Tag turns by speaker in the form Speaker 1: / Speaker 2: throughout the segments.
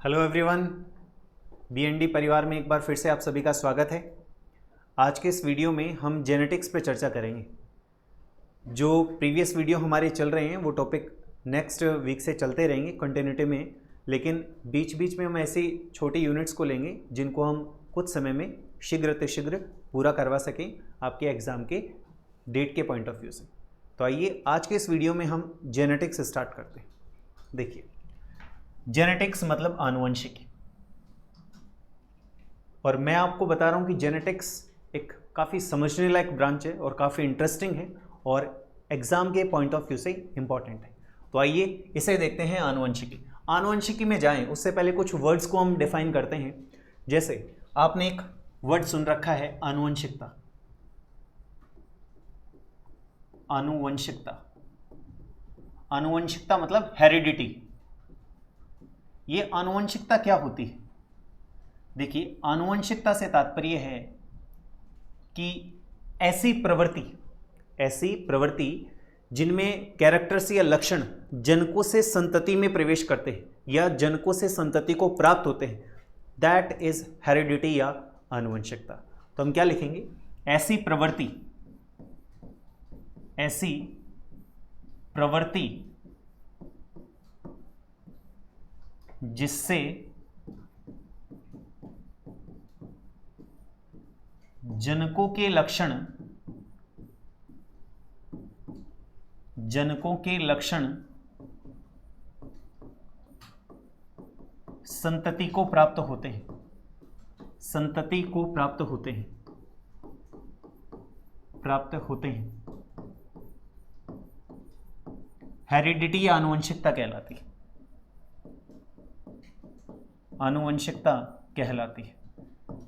Speaker 1: Hello everyone, BND परिवार में एक बार फिर से आप सभी का स्वागत है। आज के इस वीडियो में हम जेनेटिक्स पे चर्चा करेंगे। जो प्रीवियस वीडियो हमारे चल रहे हैं वो टॉपिक नेक्स्ट वीक से चलते रहेंगे कंटिन्यूटी में, लेकिन बीच बीच में हम ऐसी छोटी यूनिट्स को लेंगे जिनको हम कुछ समय में शीघ्र पूरा करवा सकें आपके एग्ज़ाम के डेट के पॉइंट ऑफ व्यू से। तो आइए आज के इस वीडियो में हम जेनेटिक्स स्टार्ट करते हैं। देखिए, जेनेटिक्स मतलब आनुवंशिकी, और मैं आपको बता रहा हूं कि जेनेटिक्स एक काफ़ी समझने लायक ब्रांच है और काफ़ी इंटरेस्टिंग है और एग्जाम के पॉइंट ऑफ व्यू से इंपॉर्टेंट है। तो आइए इसे देखते हैं। आनुवंशिकी, आनुवंशिकी में जाएं उससे पहले कुछ वर्ड्स को हम डिफाइन करते हैं। जैसे आपने एक वर्ड सुन रखा है आनुवंशिकता। आनुवंशिकता, आनुवंशिकता मतलब हेरिडिटी। ये आनुवंशिकता क्या होती है? देखिए, आनुवंशिकता से तात्पर्य है कि ऐसी प्रवृत्ति जिनमें कैरेक्टर्स या लक्षण जनकों से संतति में प्रवेश करते हैं या जनकों से संतति को प्राप्त होते हैं, दैट इज हेरिडिटी या आनुवंशिकता। तो हम क्या लिखेंगे? ऐसी प्रवृत्ति जिससे जनकों के लक्षण संतति को प्राप्त होते हैं हेरिडिटी या आनुवंशिकता कहलाती है।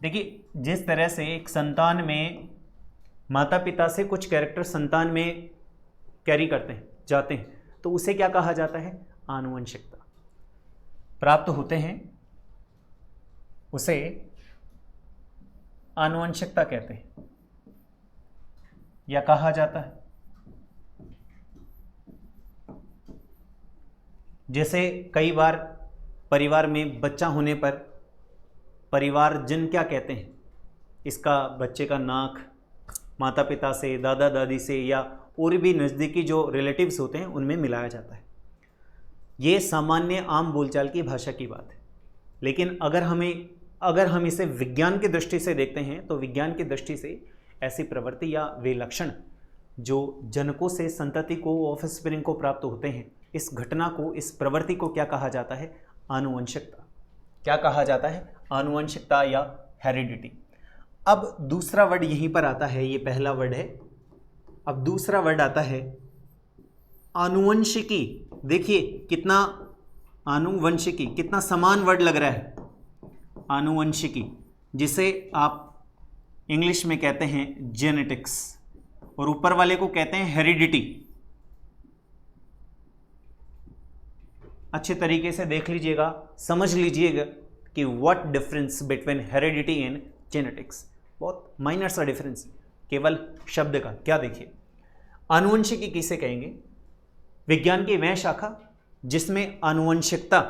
Speaker 1: देखिए, जिस तरह से एक संतान में माता पिता से कुछ कैरेक्टर संतान में कैरी जाते हैं, तो उसे क्या कहा जाता है? आनुवंशिकता। प्राप्त होते हैं, उसे आनुवंशिकता कहते हैं या कहा जाता है। जैसे कई बार परिवार में बच्चा होने पर परिवारजन क्या कहते हैं? इसका बच्चे का नाक माता पिता से, दादा दादी से या और भी नज़दीकी जो रिलेटिव्स होते हैं उनमें मिलाया जाता है। ये सामान्य आम बोलचाल की भाषा की बात है। लेकिन अगर हम इसे विज्ञान की दृष्टि से देखते हैं तो विज्ञान की दृष्टि से ऐसी प्रवृत्ति या वे लक्षण जो जनकों से संतति को, ऑफस्प्रिंग को प्राप्त होते हैं, इस घटना को, इस प्रवृत्ति को क्या कहा जाता है? आनुवंशिकता। क्या कहा जाता है? आनुवंशिकता या हेरिडिटी। अब दूसरा वर्ड यहीं पर आता है, ये पहला वर्ड है। अब दूसरा वर्ड आता है आनुवंशिकी। देखिए कितना आनुवंशिकी, कितना समान वर्ड लग रहा है। आनुवंशिकी, जिसे आप इंग्लिश में कहते हैं जेनेटिक्स, और ऊपर वाले को कहते हैं हेरिडिटी। अच्छे तरीके से देख लीजिएगा, समझ लीजिएगा कि what difference between heredity and genetics. बहुत माइनर सा डिफरेंस, केवल शब्द का। क्या देखिए, आनुवंशिकी किसे कहेंगे? विज्ञान की वह शाखा जिसमें आनुवंशिकता,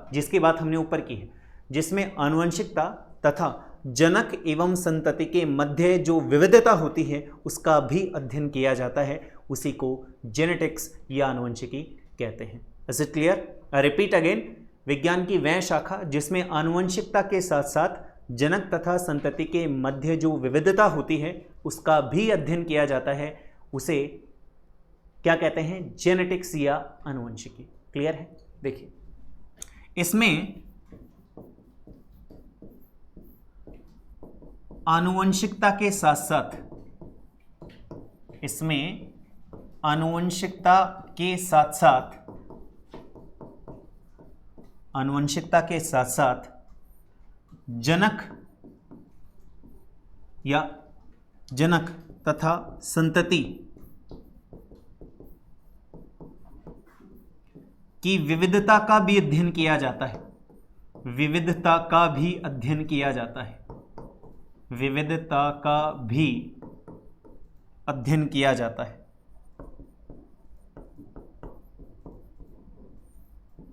Speaker 1: जिसकी बात हमने ऊपर की है, जिसमें आनुवंशिकता तथा जनक एवं संतति के मध्य जो विविधता होती है उसका भी अध्ययन किया जाता है। उसी को जेनेटिक्स या आनुवंशिकी कहते हैं। Is it clear? I repeat again, विज्ञान की वह शाखा जिसमें आनुवंशिकता के साथ साथ जनक तथा संतति के मध्य जो विविधता होती है उसका भी अध्ययन किया जाता है, उसे क्या कहते हैं? जेनेटिक्स या आनुवंशिकी। क्लियर है? देखिए, इसमें आनुवंशिकता के साथ साथ जनक तथा संतति की विविधता का भी अध्ययन किया जाता है। विविधता का भी अध्ययन किया जाता है।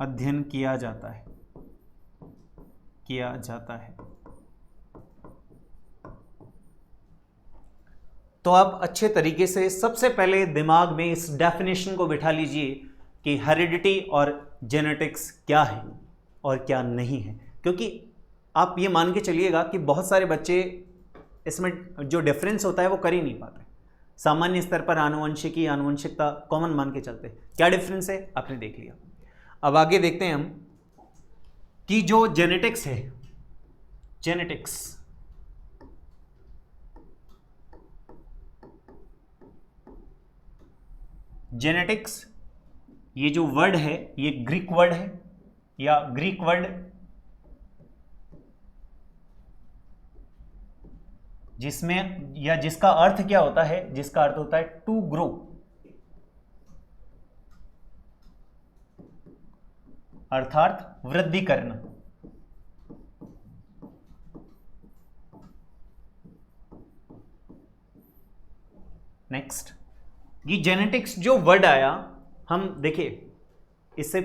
Speaker 1: अध्ययन किया जाता है, किया जाता है। तो आप अच्छे तरीके से सबसे पहले दिमाग में इस डेफिनेशन को बिठा लीजिए कि हेरिडिटी और जेनेटिक्स क्या है और क्या नहीं है, क्योंकि आप ये मान के चलिएगा कि बहुत सारे बच्चे इसमें जो डिफरेंस होता है वो कर ही नहीं पाते। सामान्य स्तर पर आनुवंशिकी, आनुवंशिकता कॉमन मान के चलते, क्या डिफरेंस है आपने देख लिया। अब आगे देखते हैं हम कि जो जेनेटिक्स है, जेनेटिक्स जेनेटिक्स ये जो वर्ड है ये ग्रीक वर्ड है या ग्रीक वर्ड जिसमें या जिसका अर्थ क्या होता है, जिसका अर्थ होता है टू ग्रो, अर्थात वृद्धि करना। नेक्स्ट, ये जेनेटिक्स जो वर्ड आया, हम देखिए इससे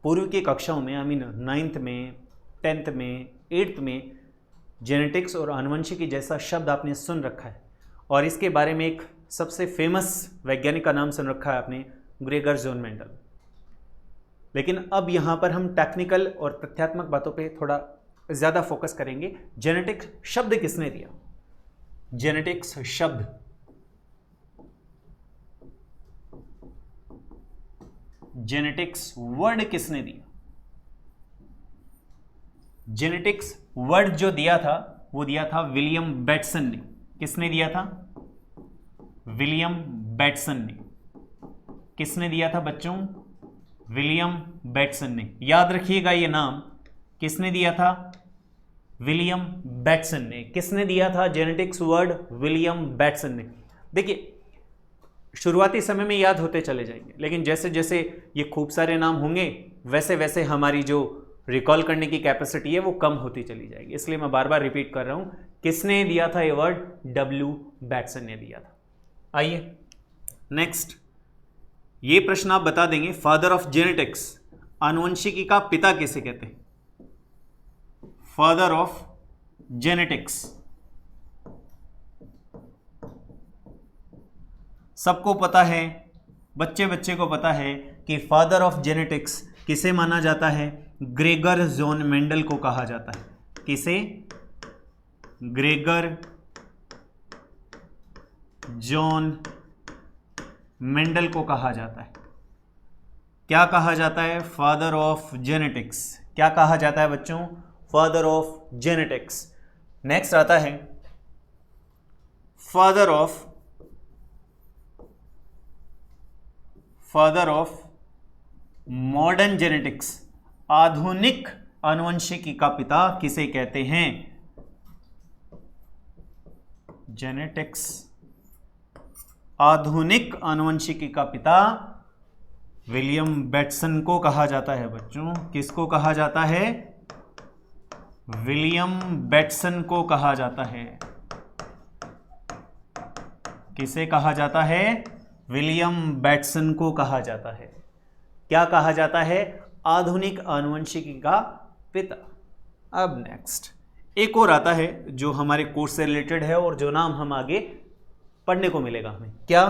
Speaker 1: पूर्व की कक्षाओं में, आई मीन 9th में, 10th में, 8th में जेनेटिक्स और आनुवंशिकी जैसा शब्द आपने सुन रखा है, और इसके बारे में एक सबसे फेमस वैज्ञानिक का नाम सुन रखा है आपने, ग्रेगर जोन मेंडल। लेकिन अब यहाँ पर हम टेक्निकल और तथ्यात्मक बातों पे थोड़ा ज़्यादा फोकस करेंगे। जेनेटिक्स शब्द किसने दिया? जेनेटिक्स शब्द जेनेटिक्स वर्ड किसने दिया? जेनेटिक्स वर्ड जो दिया था वो दिया था विलियम बेटसन ने। किसने दिया था? विलियम बेटसन ने। किसने दिया था बच्चों? विलियम बेटसन ने। याद रखिएगा ये नाम, किसने दिया था? विलियम बेटसन ने। किसने दिया था जेनेटिक्स वर्ड? विलियम बेटसन ने। देखिए शुरुआती समय में याद होते चले जाएंगे, लेकिन जैसे जैसे ये खूब सारे नाम होंगे वैसे वैसे हमारी जो रिकॉल करने की कैपेसिटी है वो कम होती चली जाएगी। इसलिए मैं बार बार रिपीट कर रहा हूं, किसने दिया था ये वर्ड? डब्ल्यू बेटसन ने दिया था। आइए नेक्स्ट, ये प्रश्न आप बता देंगे, फादर ऑफ जेनेटिक्स, आनुवंशिकी का पिता किसे कहते हैं? Father of genetics. सबको पता है, बच्चे बच्चे को पता है कि फादर ऑफ जेनेटिक्स किसे माना जाता है? ग्रेगर जोन मेंडल को कहा जाता है। किसे? ग्रेगर जॉन मेंडल को कहा जाता है। क्या कहा जाता है? Father of genetics. क्या कहा जाता है बच्चों? Father of genetics. नेक्स्ट आता है फादर ऑफ मॉडर्न जेनेटिक्स, आधुनिक आनुवंशिकी का पिता किसे कहते हैं? जेनेटिक्स आधुनिक आनुवंशिकी का पिता विलियम बेटसन को कहा जाता है बच्चों। किसको कहा जाता है? विलियम बेटसन को कहा जाता है। किसे कहा जाता है? विलियम बेटसन को कहा जाता है। क्या कहा जाता है? आधुनिक आनुवंशिकी का पिता। अब नेक्स्ट एक और आता है जो हमारे कोर्स से रिलेटेड है और जो नाम हम आगे पढ़ने को मिलेगा हमें। क्या?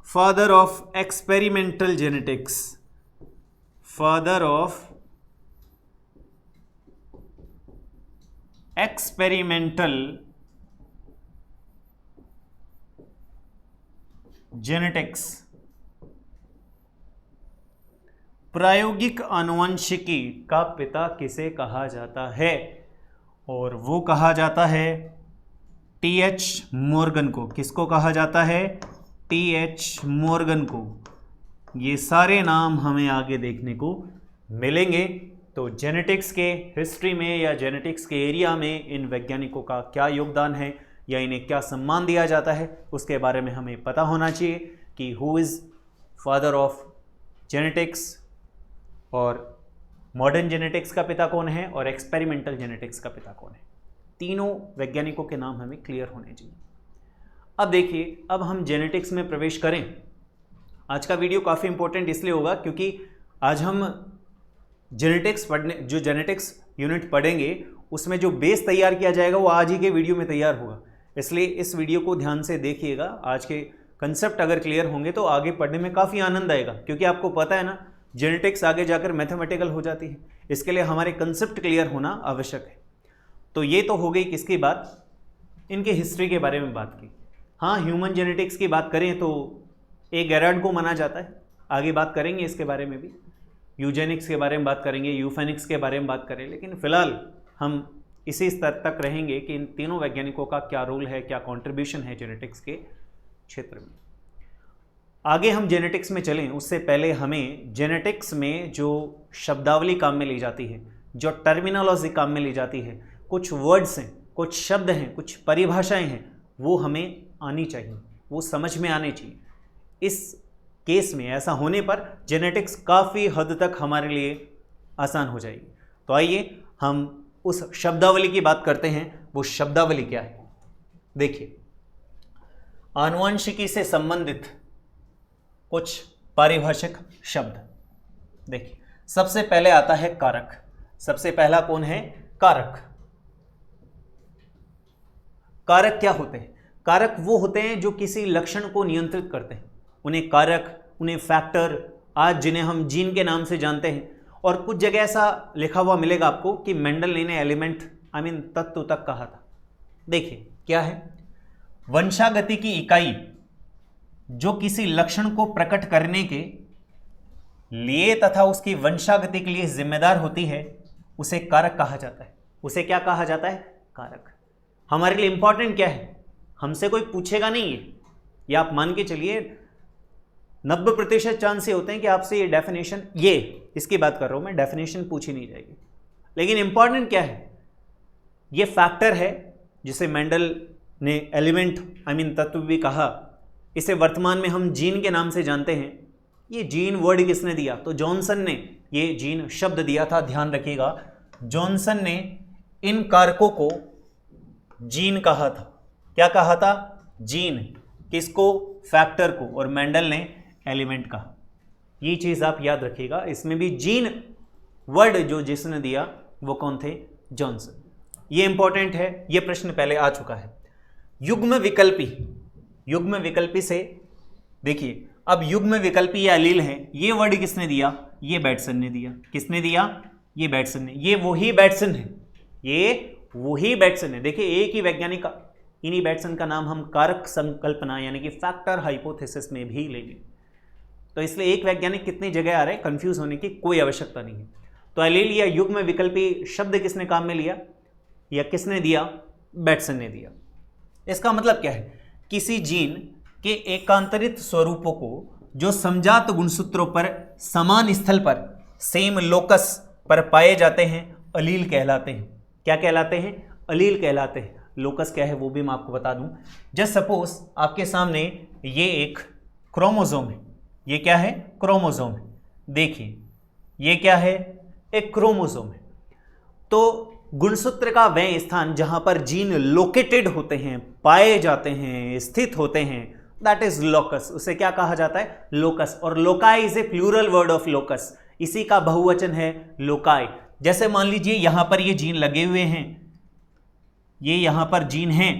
Speaker 1: Father of experimental genetics. Father of experimental genetics, प्रायोगिक आनुवंशिकी का पिता किसे कहा जाता है? और वो कहा जाता है टी.एच. मॉर्गन को। किसको कहा जाता है? टी.एच. मॉर्गन को। ये सारे नाम हमें आगे देखने को मिलेंगे। तो जेनेटिक्स के हिस्ट्री में या जेनेटिक्स के एरिया में इन वैज्ञानिकों का क्या योगदान है या इन्हें क्या सम्मान दिया जाता है, उसके बारे में हमें पता होना चाहिए कि who is father of genetics और मॉडर्न जेनेटिक्स का पिता कौन है और एक्सपेरिमेंटल जेनेटिक्स का पिता कौन है। तीनों वैज्ञानिकों के नाम हमें क्लियर होने चाहिए। अब देखिए, अब हम जेनेटिक्स में प्रवेश करें। आज का वीडियो काफ़ी इंपॉर्टेंट इसलिए होगा क्योंकि आज हम जेनेटिक्स पढ़ने, जो जेनेटिक्स यूनिट पढ़ेंगे उसमें जो बेस तैयार किया जाएगा वो आज ही के वीडियो में तैयार होगा। इसलिए इस वीडियो को ध्यान से देखिएगा। आज के कंसेप्ट अगर क्लियर होंगे तो आगे पढ़ने में काफ़ी आनंद आएगा, क्योंकि आपको पता है ना जेनेटिक्स आगे जाकर मैथमेटिकल हो जाती है। इसके लिए हमारे कंसेप्ट क्लियर होना आवश्यक है। तो ये तो हो गई किसकी बात, इनके हिस्ट्री के बारे में बात की। हाँ, ह्यूमन जेनेटिक्स की बात करें तो ए गेरार्ड को माना जाता है, आगे बात करेंगे इसके बारे में भी। यूजेनिक्स के बारे में बात करेंगे, यूफेनिक्स के बारे में बात करें, लेकिन फिलहाल हम इसी स्तर तक रहेंगे कि इन तीनों वैज्ञानिकों का क्या रोल है, क्या कंट्रीब्यूशन है जेनेटिक्स के क्षेत्र में। आगे हम जेनेटिक्स में चलें उससे पहले हमें जेनेटिक्स में जो शब्दावली काम में ली जाती है, जो टर्मिनोलॉजी काम में ली जाती है, कुछ वर्ड्स हैं, कुछ शब्द हैं, कुछ परिभाषाएं हैं, वो हमें आनी चाहिए, वो समझ में आने चाहिए। इस केस में ऐसा होने पर जेनेटिक्स काफ़ी हद तक हमारे लिए आसान हो जाएगी। तो आइए हम उस शब्दावली की बात करते हैं। वो शब्दावली क्या है? देखिए, आनुवंशिकी से संबंधित कुछ पारिभाषिक शब्द। देखिए, सबसे पहले आता है कारक। सबसे पहला कौन है? कारक। कारक क्या होते हैं? कारक वो होते हैं जो किसी लक्षण को नियंत्रित करते हैं। उन्हें कारक, उन्हें फैक्टर, आज जिन्हें हम जीन के नाम से जानते हैं। और कुछ जगह ऐसा लिखा हुआ मिलेगा आपको कि मेंडल ने एलिमेंट तत्व तक कहा था। देखिए क्या है, वंशागति की इकाई जो किसी लक्षण को प्रकट करने के लिए तथा उसकी वंशागति के लिए जिम्मेदार होती है, उसे कारक कहा जाता है। उसे क्या कहा जाता है? कारक। हमारे लिए इंपॉर्टेंट क्या है? हमसे कोई पूछेगा नहीं है, या आप मान के चलिए 90% चांस ये होते हैं कि आपसे ये डेफिनेशन, ये इसकी बात कर रहा हूं मैं, डेफिनेशन पूछी नहीं जाएगी। लेकिन इंपॉर्टेंट क्या है? ये फैक्टर है जिसे मेंडल ने एलिमेंट तत्व भी कहा। इसे वर्तमान में हम जीन के नाम से जानते हैं। ये जीन वर्ड किसने दिया? तो जॉनसन ने ये जीन शब्द दिया था। ध्यान रखिएगा, जॉनसन ने इन कारकों को जीन कहा था। क्या कहा था? जीन। किसको? फैक्टर को। और मेंडल ने एलिमेंट कहा। ये चीज़ आप याद रखिएगा। इसमें भी जीन वर्ड जो जिसने दिया वो कौन थे? जॉनसन। ये इंपॉर्टेंट है, ये प्रश्न पहले आ चुका है। युग्म विकल्पी। युग्म विकल्पी से देखिए, अब युग्म विकल्पी ये अलील है, ये वर्ड किसने दिया? ये बैटसन ने दिया। किसने दिया? ये बैटसन ने। ये वही बैटसन है, ये वही बैटसन है। देखिए, एक ही वैज्ञानिक का, इन्हीं बैटसन का नाम हम कारक संकल्पना यानी कि फैक्टर हाइपोथेसिस में भी लेंगे। तो इसलिए एक वैज्ञानिक कितनी जगह आ रहे हैं, कंफ्यूज होने की कोई आवश्यकता नहीं है। तो अलील या युग्म विकल्पी शब्द किसने काम में लिया या किसने दिया? बैटसन ने दिया। इसका मतलब क्या है? किसी जीन के एकांतरित स्वरूपों को जो समजात गुणसूत्रों पर समान स्थल पर, सेम लोकस पर पाए जाते हैं, अलील कहलाते हैं। क्या कहलाते हैं? अलील कहलाते हैं। लोकस क्या है वो भी मैं आपको बता दूं। जस्ट सपोज आपके सामने ये एक क्रोमोसोम है। ये क्या है? क्रोमोसोम है। देखिए, ये क्या है? एक क्रोमोसोम है। तो गुणसूत्र का वह स्थान जहां पर जीन लोकेटेड होते हैं, पाए जाते हैं, स्थित होते हैं, दैट इज लोकस। उसे क्या कहा जाता है? लोकस। और loci is a plural word of locus. इसी का बहुवचन है लोकाई। जैसे मान लीजिए यहां पर ये जीन लगे हुए हैं, ये यहां पर जीन हैं,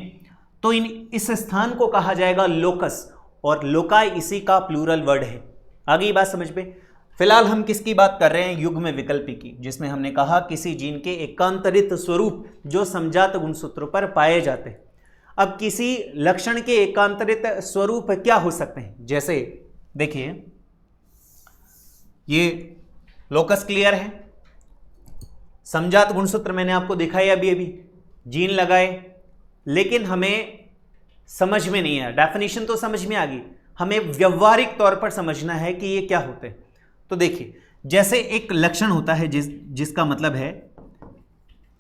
Speaker 1: तो इस स्थान को कहा जाएगा लोकस, और लोकाई इसी का प्लूरल वर्ड है। आगे ये बात समझ में। फिलहाल हम किसकी बात कर रहे हैं? युग्म विकल्पी की, जिसमें हमने कहा किसी जीन के एकांतरित स्वरूप जो समजात गुणसूत्रों पर पाए जाते हैं। अब किसी लक्षण के एकांतरित स्वरूप क्या हो सकते हैं? जैसे देखिए, ये लोकस क्लियर है, समजात गुणसूत्र मैंने आपको दिखाया अभी जीन लगाए, लेकिन हमें समझ में नहीं आया। डेफिनेशन तो समझ में आ गई, हमें व्यवहारिक तौर पर समझना है कि ये क्या होते हैं। तो देखिए, जैसे एक लक्षण होता है जिसका मतलब है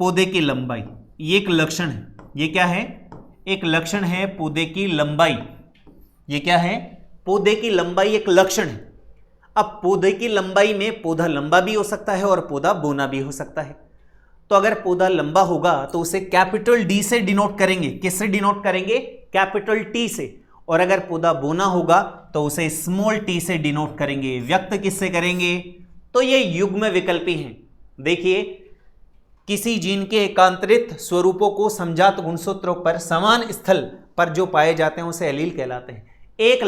Speaker 1: पौधे की लंबाई, ये एक लक्षण है। ये क्या है? एक लक्षण है पौधे की लंबाई। ये क्या है? पौधे की लंबाई एक लक्षण है। अब पौधे की लंबाई में पौधा लंबा भी हो सकता है और पौधा बोना भी हो सकता है। तो अगर पौधा लंबा होगा तो उसे कैपिटल डी से डिनोट करेंगे। किससे डिनोट करेंगे? कैपिटल टी से। और अगर पौधा बोना होगा तो उसे स्मॉल टी से डिनोट करेंगे। व्यक्त किससे करेंगे? तो ये युग्म विकल्पी हैं। देखिए, किसी जीन के एकांतरित स्वरूपों को समजात गुणसूत्रों पर समान स्थल पर जो पाए जाते हैं उसे एलील कहलाते हैं। एक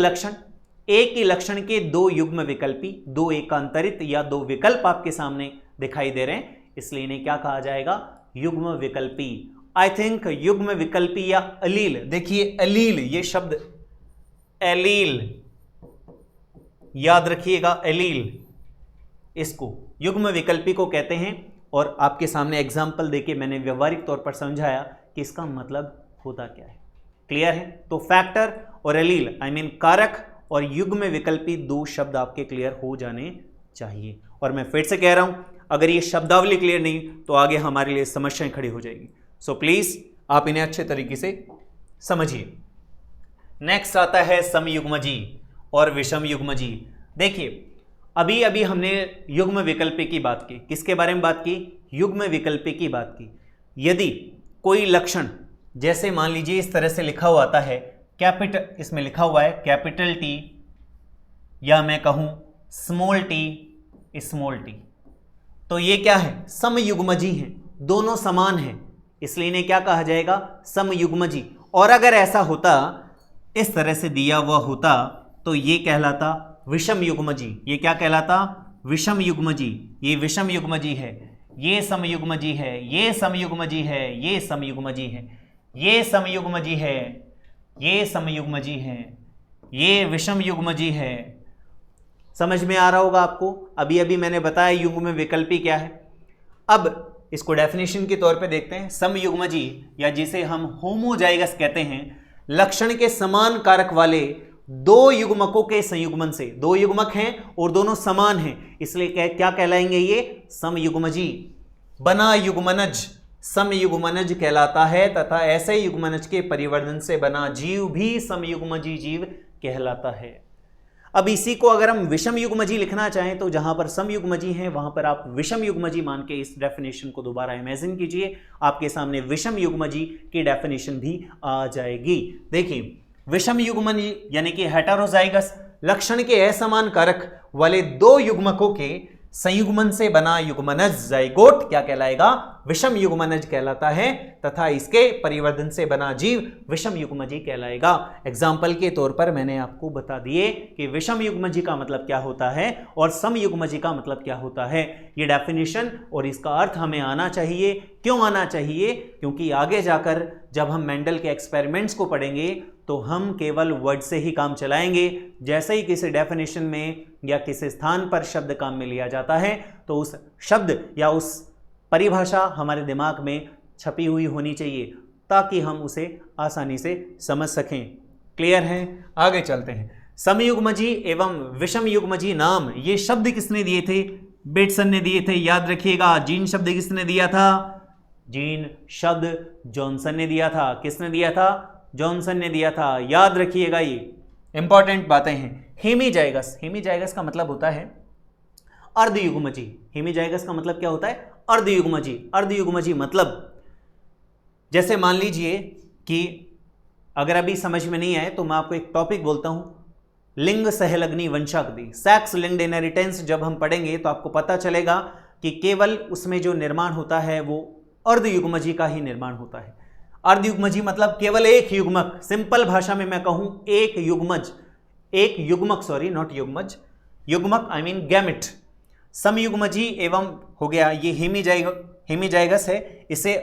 Speaker 1: ही लक्षण के दो युग्म विकल्पी, दो एकांतरित या दो विकल्प आपके सामने दिखाई दे रहे हैं, इसलिए इन्हें क्या कहा जाएगा? युग्म विकल्पी। आई थिंक युग्म विकल्पी या अलील, देखिए अलील ये शब्द, एलील याद रखिएगा, एलील इसको युग्म विकल्पी को कहते हैं। और आपके सामने एग्जाम्पल देके मैंने व्यवहारिक तौर पर समझाया कि इसका मतलब होता क्या है। क्लियर है? तो फैक्टर और एलील आई मीन कारक और युग्म विकल्पी दो शब्द आपके क्लियर हो जाने चाहिए। और मैं फिर से कह रहा हूं, अगर ये शब्दावली क्लियर नहीं तो आगे हमारे लिए समस्याएं खड़ी हो जाएगी। सो प्लीज आप इन्हें अच्छे तरीके से समझिए। नेक्स्ट आता है समयुग्मजी और विषम युग्मजी। देखिए, अभी अभी हमने युग्म विकल्पी की बात की। किसके बारे में बात की? युग्म विकल्पी की बात की। यदि कोई लक्षण, जैसे मान लीजिए इस तरह से लिखा हुआ आता है, कैपिटल, इसमें लिखा हुआ है कैपिटल टी या मैं कहूं स्मॉल टी, तो ये क्या है? समयुग्मजी हैं, दोनों समान हैं, इसलिए इन्हें क्या कहा जाएगा? समयुग्मजी। और अगर ऐसा होता, इस तरह से दिया हुआ होता, तो ये कहलाता विषम युग्मजी। ये क्या कहलाता? विषम युग्मजी। ये विषम युग्मजी है, ये समयुग्मजी है, ये समयुग्मजी है, ये समयुग्मजी है, ये समयुग्मजी है, ये समयुग्मजी है, ये विषम युग्मजी है। समझ में आ रहा होगा आपको? अभी अभी मैंने बताया युग्म विकल्पी क्या है। अब इसको डेफिनेशन के तौर पे देखते हैं। समयुग्मजी या जिसे हम होमोजाइगस कहते हैं, लक्षण के समान कारक वाले दो युग्मकों के संयुग्मन से, दो युग्मक हैं और दोनों समान हैं, इसलिए क्या कहलाएंगे? ये समयुग्मजी। बना युग्मनज समयुग्मनज कहलाता है, तथा ऐसे युग्मनज के परिवर्तन से बना जीव भी समयुग्मजी जीव कहलाता है। अब इसी को अगर हम विषम युग्मजी लिखना चाहें तो जहां पर समयुग्मजी हैं वहां पर आप विषम युग्मजी मान के इस डेफिनेशन को दोबारा इमेजिन कीजिए, आपके सामने विषम युग्मजी की डेफिनेशन भी आ जाएगी। देखिए, विषम युग्मजी यानी कि हेटेरोजाइगस, लक्षण के असमान कारक वाले दो युग्मकों के संयुग्मन से बना युग्मनज जाइगोट क्या कहलाएगा? विषम युग्मनज कहलाता है, तथा इसके परिवर्तन से बना जीव विषम युग्मजी कहलाएगा। एग्जाम्पल के तौर पर मैंने आपको बता दिए कि विषम युग्मजी का मतलब क्या होता है और समयुग्मजी का मतलब क्या होता है। ये डेफिनेशन और इसका अर्थ हमें आना चाहिए। क्यों आना चाहिए? क्योंकि आगे जाकर जब हम मेंडल के एक्सपेरिमेंट्स को पढ़ेंगे तो हम केवल वर्ड से ही काम चलाएंगे। जैसे ही किसी डेफिनेशन में या किसी स्थान पर शब्द काम में लिया जाता है तो उस शब्द या उस परिभाषा हमारे दिमाग में छपी हुई होनी चाहिए ताकि हम उसे आसानी से समझ सकें। क्लियर है? आगे चलते हैं। समयुग्मजी एवं विषम युग्मजी नाम ये शब्द किसने दिए थे? बेटसन ने दिए थे, याद रखिएगा। जीन शब्द किसने दिया था? जीन शब्द जॉनसन ने दिया था। किसने दिया था? जॉनसन ने दिया था, याद रखिएगा। ये इंपॉर्टेंट बातें हैं। हेमीजाइगस, हेमीजाइगस का मतलब होता है अर्धयुग्मजी। हेमीजाइगस का मतलब क्या होता है? अर्धयुग्मजी। अर्धयुग्मजी मतलब जैसे मान लीजिए कि अगर अभी समझ में नहीं आए तो मैं आपको एक टॉपिक बोलता हूं, लिंग सहलग्नी वंशागति, सेक्स लिंक्ड इनहेरिटेंस। जब हम पढ़ेंगे तो आपको पता चलेगा कि केवल उसमें जो निर्माण होता है वो अर्धयुग्मजी का ही निर्माण होता है। अर्धयुग्मजी मतलब केवल एक युग्मक। सिंपल भाषा में मैं कहूं एक युग्मज, एक युग्मक, सॉरी नॉट युग्मज, युग्मक आई मीन गैमेट। समयुग्मजी एवं हो गया ये हेमीजाइगस है, इसे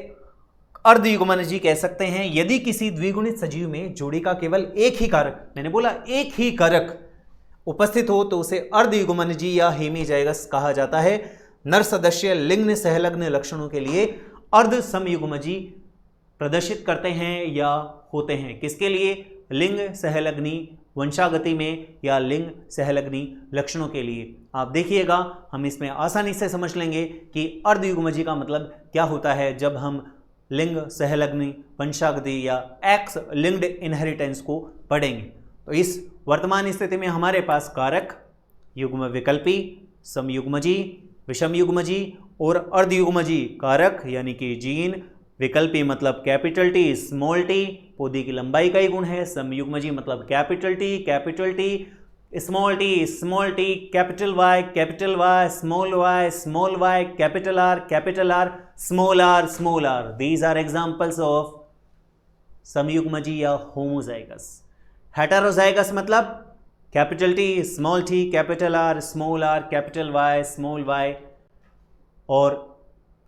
Speaker 1: अर्धयुग्मनजी कह सकते हैं। यदि किसी द्विगुणित सजीव में जोड़ी का केवल एक ही कारक, मैंने बोला एक ही कारक उपस्थित हो तो उसे अर्धयुग्मनजी या हेमीजाइगस कहा जाता है। नर सदस्य लिंग सहलग्न लक्षणों के लिए अर्ध समयुग्मजी प्रदर्शित करते हैं या होते हैं। किसके लिए? लिंग सहलग्नी वंशागति में या लिंग सहलग्नी लक्षणों के लिए। आप देखिएगा हम इसमें आसानी से समझ लेंगे कि अर्धयुग्मजी का मतलब क्या होता है जब हम लिंग सहलग्नी वंशागति या एक्स लिंक्ड इनहेरिटेंस को पढ़ेंगे। तो इस वर्तमान स्थिति में हमारे पास कारक, युग्म विकल्पी, समयुग्मजी, विषम युग्मजी और अर्धयुग्मजी। कारक यानी कि जीन, विकल्पी मतलब कैपिटल टी स्मॉल टी, पौधे की लंबाई का ही गुण है। समयुग्मजी मतलब capital T small t, capital Y, small y, capital R, small r. These are examples of समयुग्मजी या होमोजाइगस। हेटेरोजाइगस मतलब capital T, capital R, capital Y, और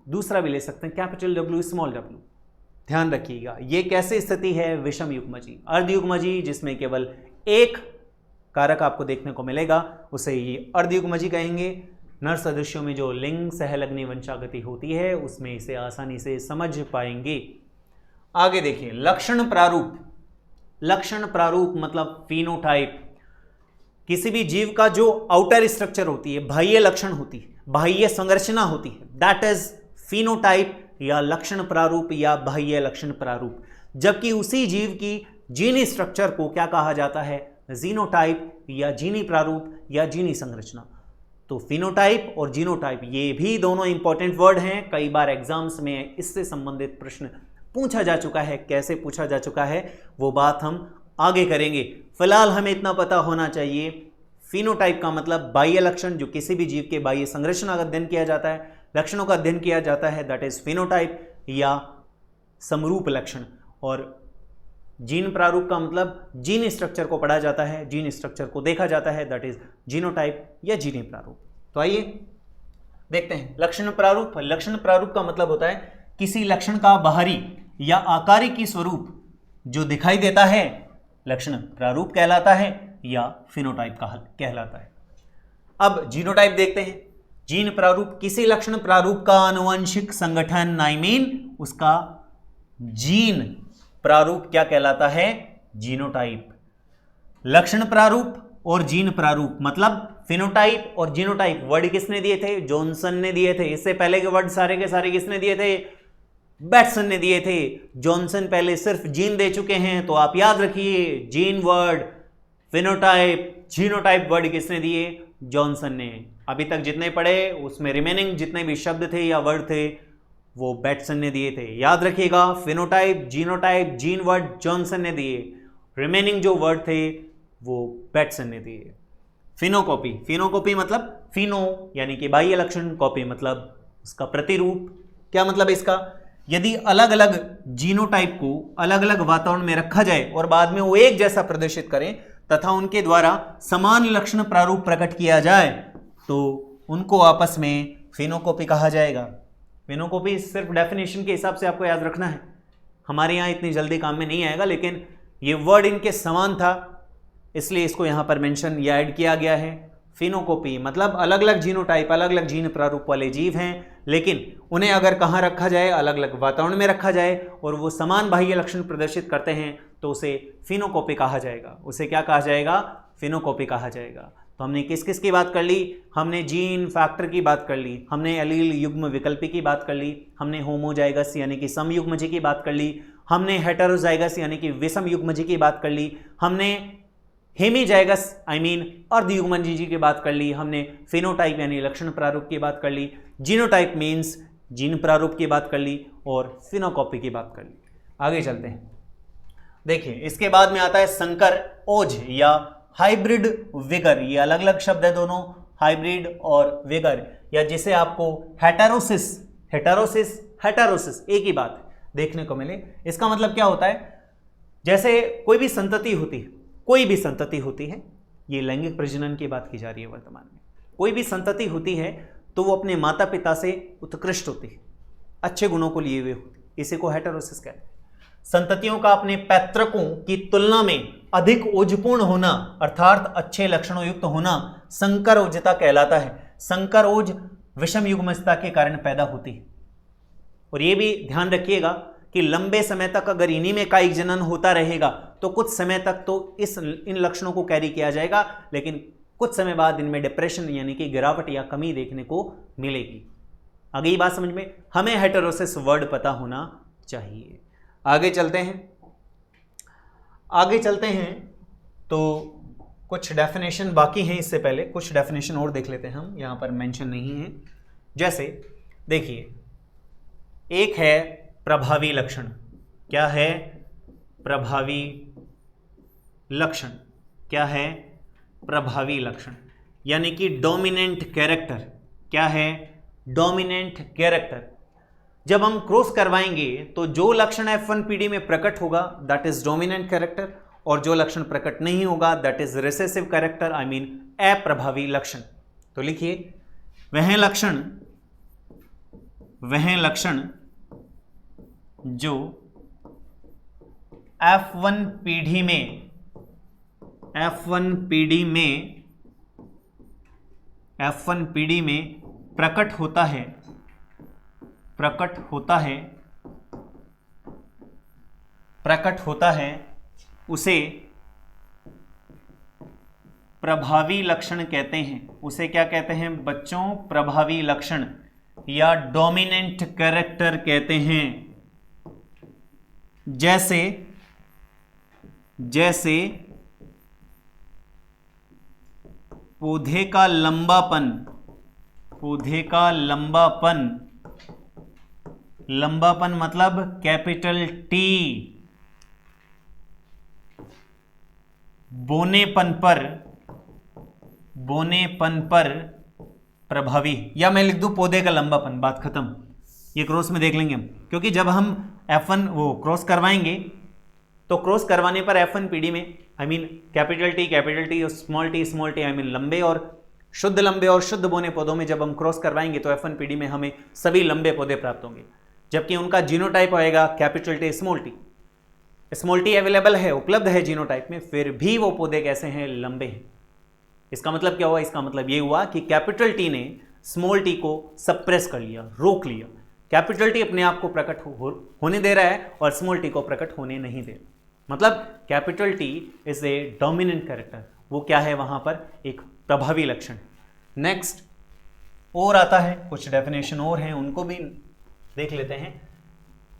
Speaker 1: दूसरा भी ले सकते हैं कैपिटल डब्ल्यू, स्मॉल डब्ल्यू। ध्यान रखिएगा, ये कैसे स्थिति है विषम युग्मजी। अर्धयुग्मजी जिसमें केवल एक कारक आपको देखने को मिलेगा उसे ये अर्धयुग्मजी कहेंगे। नर सदस्यों में जो लिंग सहलग्नी वंशागति होती है उसमें इसे आसानी से समझ पाएंगे। आगे देखिए, लक्षण प्रारूप। लक्षण प्रारूप मतलब फिनोटाइप। किसी भी जीव का जो आउटर स्ट्रक्चर होती है, बाह्य लक्षण होती है, बाह्य संरचना होती है, दैट इज फिनोटाइप या लक्षण प्रारूप या बाह्य लक्षण प्रारूप। जबकि उसी जीव की जीनी स्ट्रक्चर को क्या कहा जाता है, जीनोटाइप या जीनी प्रारूप या जीनी संरचना। तो फिनोटाइप और जीनोटाइप ये भी दोनों इंपॉर्टेंट वर्ड हैं। कई बार एग्जाम्स में इससे संबंधित प्रश्न पूछा जा चुका है। कैसे पूछा जा चुका है वो बात हम आगे करेंगे। फिलहाल हमें इतना पता होना चाहिए, फिनोटाइप का मतलब बाह्य लक्षण, जो किसी भी जीव के बाह्य संरचना का अध्ययन किया जाता है, लक्षणों का अध्ययन किया जाता है, दैट इज फिनोटाइप या समरूप लक्षण। और जीन प्रारूप का मतलब जीन स्ट्रक्चर को पढ़ा जाता है, जीन स्ट्रक्चर को देखा जाता है, दैट इज जीनोटाइप या जीनी प्रारूप। तो आइए देखते हैं लक्षण प्रारूप। लक्षण प्रारूप का मतलब होता है किसी लक्षण का बाहरी या आकारिकी स्वरूप जो दिखाई देता है, लक्षण प्रारूप कहलाता है या फिनोटाइप कहलाता है। अब जीनोटाइप देखते हैं। जीन प्रारूप किसी लक्षण प्रारूप का आनुवंशिक संगठन, आई मीन उसका जीन प्रारूप क्या कहलाता है, जीनोटाइप। लक्षण प्रारूप और जीन प्रारूप मतलब फिनोटाइप और जीनोटाइप वर्ड किसने दिए थे, जॉनसन ने दिए थे। इससे पहले के वर्ड सारे के सारे किसने दिए थे, बैटसन ने दिए थे। जॉनसन पहले सिर्फ जीन दे चुके हैं, तो आप याद रखिए gene word, phenotype, genotype word किसने दिए, जॉनसन ने। अभी तक जितने पढ़े उसमें रिमेनिंग जितने भी शब्द थे या वर्ड थे वो बैटसन ने दिए थे। याद रखिएगा, phenotype, genotype, gene word Johnson ने दिए, रिमेनिंग जो वर्ड थे वो बैटसन ने दिए। फिनोकॉपी, फिनोकॉपी मतलब फिनो यानी कि बाह्य लक्षण, कॉपी मतलब उसका प्रतिरूप। क्या मतलब इसका, यदि अलग अलग जीनोटाइप को अलग अलग वातावरण में रखा जाए और बाद में वो एक जैसा प्रदर्शित करें तथा उनके द्वारा समान लक्षण प्रारूप प्रकट किया जाए तो उनको आपस में फिनोकॉपी कहा जाएगा। फिनोकॉपी सिर्फ डेफिनेशन के हिसाब से आपको याद रखना है, हमारे यहाँ इतनी जल्दी काम में नहीं आएगा, लेकिन ये वर्ड इनके समान था इसलिए इसको यहाँ पर मेंशन या ऐड किया गया है। फिनोकॉपी मतलब अलग अलग जीनोटाइप, अलग अलग जीन प्रारूप वाले जीव हैं, लेकिन उन्हें अगर कहाँ रखा जाए, अलग अलग वातावरण में रखा जाए और वो समान बाह्य लक्षण प्रदर्शित करते हैं तो उसे फिनोकॉपी कहा जाएगा। उसे क्या कहा जाएगा, फिनोकॉपी कहा जाएगा। तो हमने किस किस की बात कर ली, हमने जीन फैक्टर की बात कर ली, हमने एलील युग्म विकल्पी की बात कर ली, हमने होमोजाइगस यानी कि समयुग्मजी की बात कर ली, हमने हेटेरोजाइगस यानी कि विषम युग्मजी की बात कर ली, हमने हेमीजाइगस आई मीन अर्धयुग्मजी की बात कर ली, हमने फिनोटाइप यानी लक्षण प्रारूप की बात कर ली, जीनोटाइप मीन्स जीन प्रारूप की बात कर ली और फिनोकॉपी की बात कर ली। आगे चलते हैं। देखिए इसके बाद में आता है संकर ओज या हाइब्रिड विगर। ये अलग अलग शब्द है दोनों, हाइब्रिड और विगर, या जिसे आपको हेटेरोसिस, हेटेरोसिस, हेटेरोसिस एक ही बात देखने को मिले। इसका मतलब क्या होता है, जैसे कोई भी संतति होती है, कोई भी संतति होती है, ये लैंगिक प्रजनन की बात की जा रही है वर्तमान में, कोई भी संतति होती है तो वो अपने माता पिता से उत्कृष्ट होती है, अच्छे गुणों को लिए हुए होती है, इसी को हेटेरोसिस कहते हैं। संततियों का अपने पैतृकों की तुलना में अधिक ओजपूर्ण होना अर्थात अच्छे लक्षणों युक्त होना संकर ओजता कहलाता है। संकर ओज विषम युग्मजता के कारण पैदा होती है। और ये भी ध्यान रखिएगा कि लंबे समय तक अगर इन्हीं में कायिक जनन होता रहेगा तो कुछ समय तक तो इन लक्षणों को कैरी किया जाएगा, लेकिन कुछ समय बाद इनमें डिप्रेशन यानी कि गिरावट या कमी देखने को मिलेगी। आगे ये बात समझ में, हमें हेटेरोसिस वर्ड पता होना चाहिए। आगे चलते हैं तो कुछ डेफिनेशन बाकी हैं, इससे पहले कुछ डेफिनेशन और देख लेते हैं हम, यहाँ पर मेंशन नहीं है। जैसे देखिए, एक है प्रभावी लक्षण। क्या है प्रभावी लक्षण, क्या है प्रभावी लक्षण, यानी कि डोमिनेंट कैरेक्टर। क्या है? Dominant character. जब हम क्रॉस करवाएंगे तो जो लक्षण F1PD में प्रकट होगा दैट इज डोमिनेंट कैरेक्टर, और जो लक्षण प्रकट नहीं होगा that is recessive character, I mean अप्रभावी लक्षण। तो लिखिए, वह लक्षण जो F1PD में प्रकट होता है उसे प्रभावी लक्षण कहते हैं। उसे क्या कहते हैं बच्चों? प्रभावी लक्षण या डोमिनेंट कैरेक्टर कहते हैं। जैसे पौधे का लंबापन मतलब कैपिटल टी, बोनेपन पर प्रभावी, या मैं लिख दूं पौधे का लंबापन, बात खत्म। ये क्रॉस में देख लेंगे हम, क्योंकि जब हम F1 वो क्रॉस करवाएंगे तो क्रॉस करवाने पर F1PD में आई मीन कैपिटल टी और स्मॉल टी आई मीन लंबे और शुद्ध बोने पौधों में जब हम क्रॉस करवाएंगे तो F1PD में हमें सभी लंबे पौधे प्राप्त होंगे, जबकि उनका जीनोटाइप होएगा capital T small T available है, उपलब्ध है जीनोटाइप में, फिर भी वो पौधे कैसे हैं? लंबे हैं। इसका मतलब क्या हुआ? इसका मतलब ये हुआ कि कैपिटल टी ने स्मॉल टी को सप्रेस कर लिया, रोक लिया। कैपिटल टी अपने आप को प्रकट होने दे रहा है और स्मॉल टी को प्रकट होने नहीं दे रहा। मतलब capital T is a dominant character, वो क्या है वहां पर? एक प्रभावी लक्षण। नेक्स्ट और आता है, कुछ डेफिनेशन और हैं उनको भी देख लेते हैं।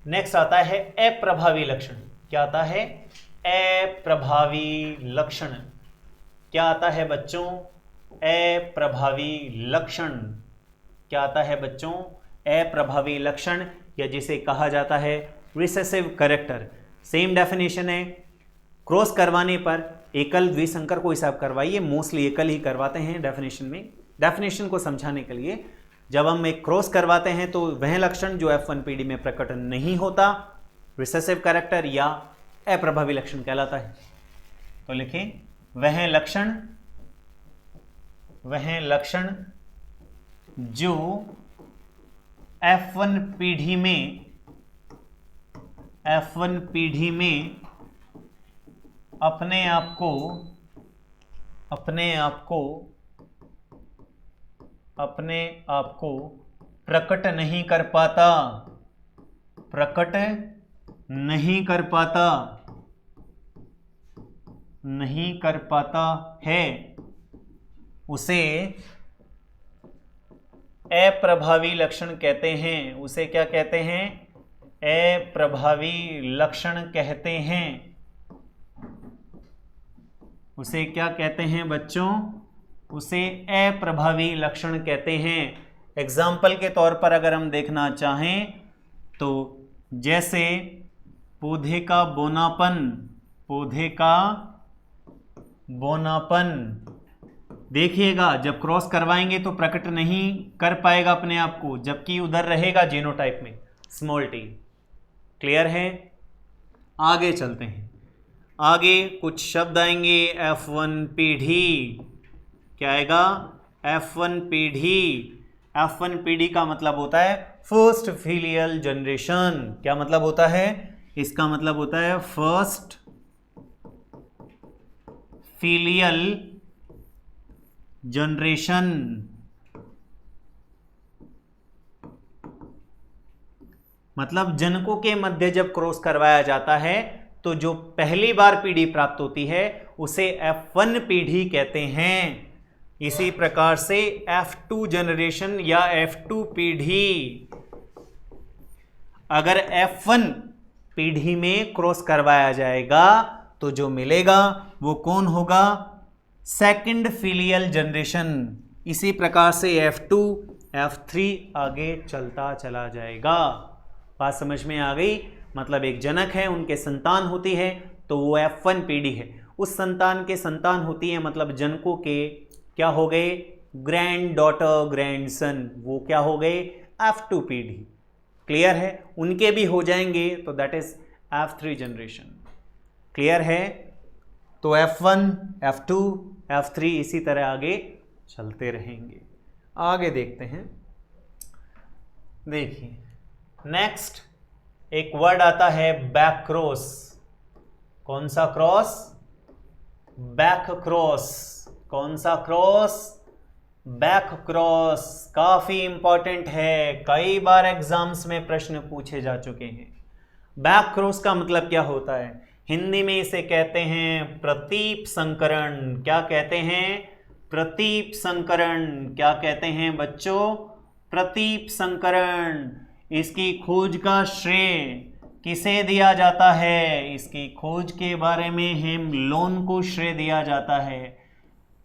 Speaker 1: नेक्स्ट आता है अप्रभावी लक्षण। क्या आता है? अप्रभावी लक्षण। क्या आता है बच्चों? अप्रभावी लक्षण। क्या आता है बच्चों? अप्रभावी लक्षण, या जिसे कहा जाता है रिसेसिव कैरेक्टर। सेम डेफिनेशन है। क्रॉस करवाने पर एकल द्विसंकर को हिसाब करवाइए, मोस्टली एकल ही करवाते हैं डेफिनेशन में। डेफिनेशन को समझाने के लिए जब हम एक क्रॉस करवाते हैं तो वह लक्षण जो F1PD में प्रकट नहीं होता रिसेसिव कैरेक्टर या अप्रभावी लक्षण कहलाता है। तो लिखें, वह लक्षण जो F1PD में अपने आप को प्रकट नहीं कर पाता है, उसे अप्रभावी लक्षण कहते हैं। उसे क्या कहते हैं? अप्रभावी लक्षण कहते हैं। उसे क्या कहते हैं बच्चों? उसे अप्रभावी लक्षण कहते हैं। एग्जाम्पल के तौर पर अगर हम देखना चाहें तो जैसे पौधे का बोनापन देखिएगा, जब क्रॉस करवाएंगे तो प्रकट नहीं कर पाएगा अपने आप को, जबकि उधर रहेगा जीनोटाइप में स्मॉल टी। क्लियर है? आगे चलते हैं। आगे कुछ शब्द आएंगे F1PD। क्या आएगा? F1PD का मतलब होता है फर्स्ट फिलियल जनरेशन। क्या मतलब होता है? इसका मतलब होता है फर्स्ट फिलियल जनरेशन। मतलब जनकों के मध्य जब क्रॉस करवाया जाता है तो जो पहली बार पीढ़ी प्राप्त होती है उसे F1PD कहते हैं। इसी प्रकार से F2 जनरेशन या F2PD, अगर F1 पीढ़ी में क्रॉस करवाया जाएगा तो जो मिलेगा वो कौन होगा? Second filial generation. इसी प्रकार से F2 F3 आगे चलता चला जाएगा। बात समझ में आ गई? मतलब एक जनक है, उनके संतान होती है तो वो F1PD है, उस संतान के संतान होती है, मतलब जनकों के क्या हो गए, ग्रैंड डॉटर, ग्रैंड सन, वो क्या हो गए, F2 पीढ़ी। क्लियर है, उनके भी हो जाएंगे तो that is F3 generation. Clear है, तो F1, F2, F3 इसी तरह आगे चलते रहेंगे। आगे देखते हैं, देखिए नेक्स्ट एक वर्ड आता है बैक क्रॉस। कौन सा क्रॉस, बैक क्रॉस। कौन सा क्रॉस, बैक क्रॉस। काफी इंपॉर्टेंट है, कई बार एग्जाम्स में प्रश्न पूछे जा चुके हैं। बैक क्रॉस का मतलब क्या होता है, हिंदी में इसे कहते हैं प्रतीप संकरण। क्या कहते हैं, प्रतीप संकरण। क्या कहते हैं बच्चों, प्रतीप संकरण। इसकी खोज का श्रेय किसे दिया जाता है, इसकी खोज के बारे में हेमलोन को श्रेय दिया जाता है।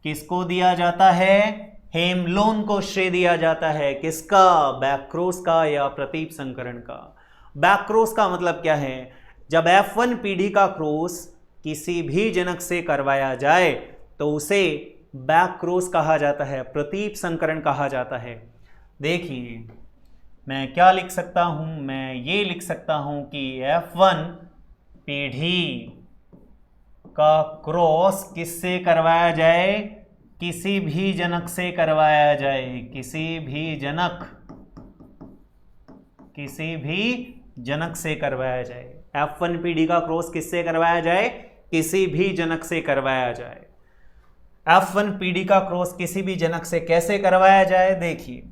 Speaker 1: किसको दिया जाता है, हेमलोन को श्रेय दिया जाता है। किसका, बैक्रोस का या प्रतीप संकरण का। बैक्रोस का मतलब क्या है, जब F1 पीढ़ी का क्रॉस किसी भी जनक से करवाया जाए तो उसे बैक्रोस कहा जाता है, प्रतीप संकरण कहा जाता है। देखिए मैं क्या लिख सकता हूं, मैं ये लिख सकता हूं कि F1 पीढ़ी का क्रॉस किससे करवाया जाए, किसी भी जनक से करवाया जाए। किसी भी जनक से करवाया जाए। F1 पीढ़ी का क्रॉस किससे करवाया जाए, किसी भी जनक से करवाया जाए। F1 पीढ़ी का क्रॉस किसी भी जनक से कैसे करवाया जाए, देखिए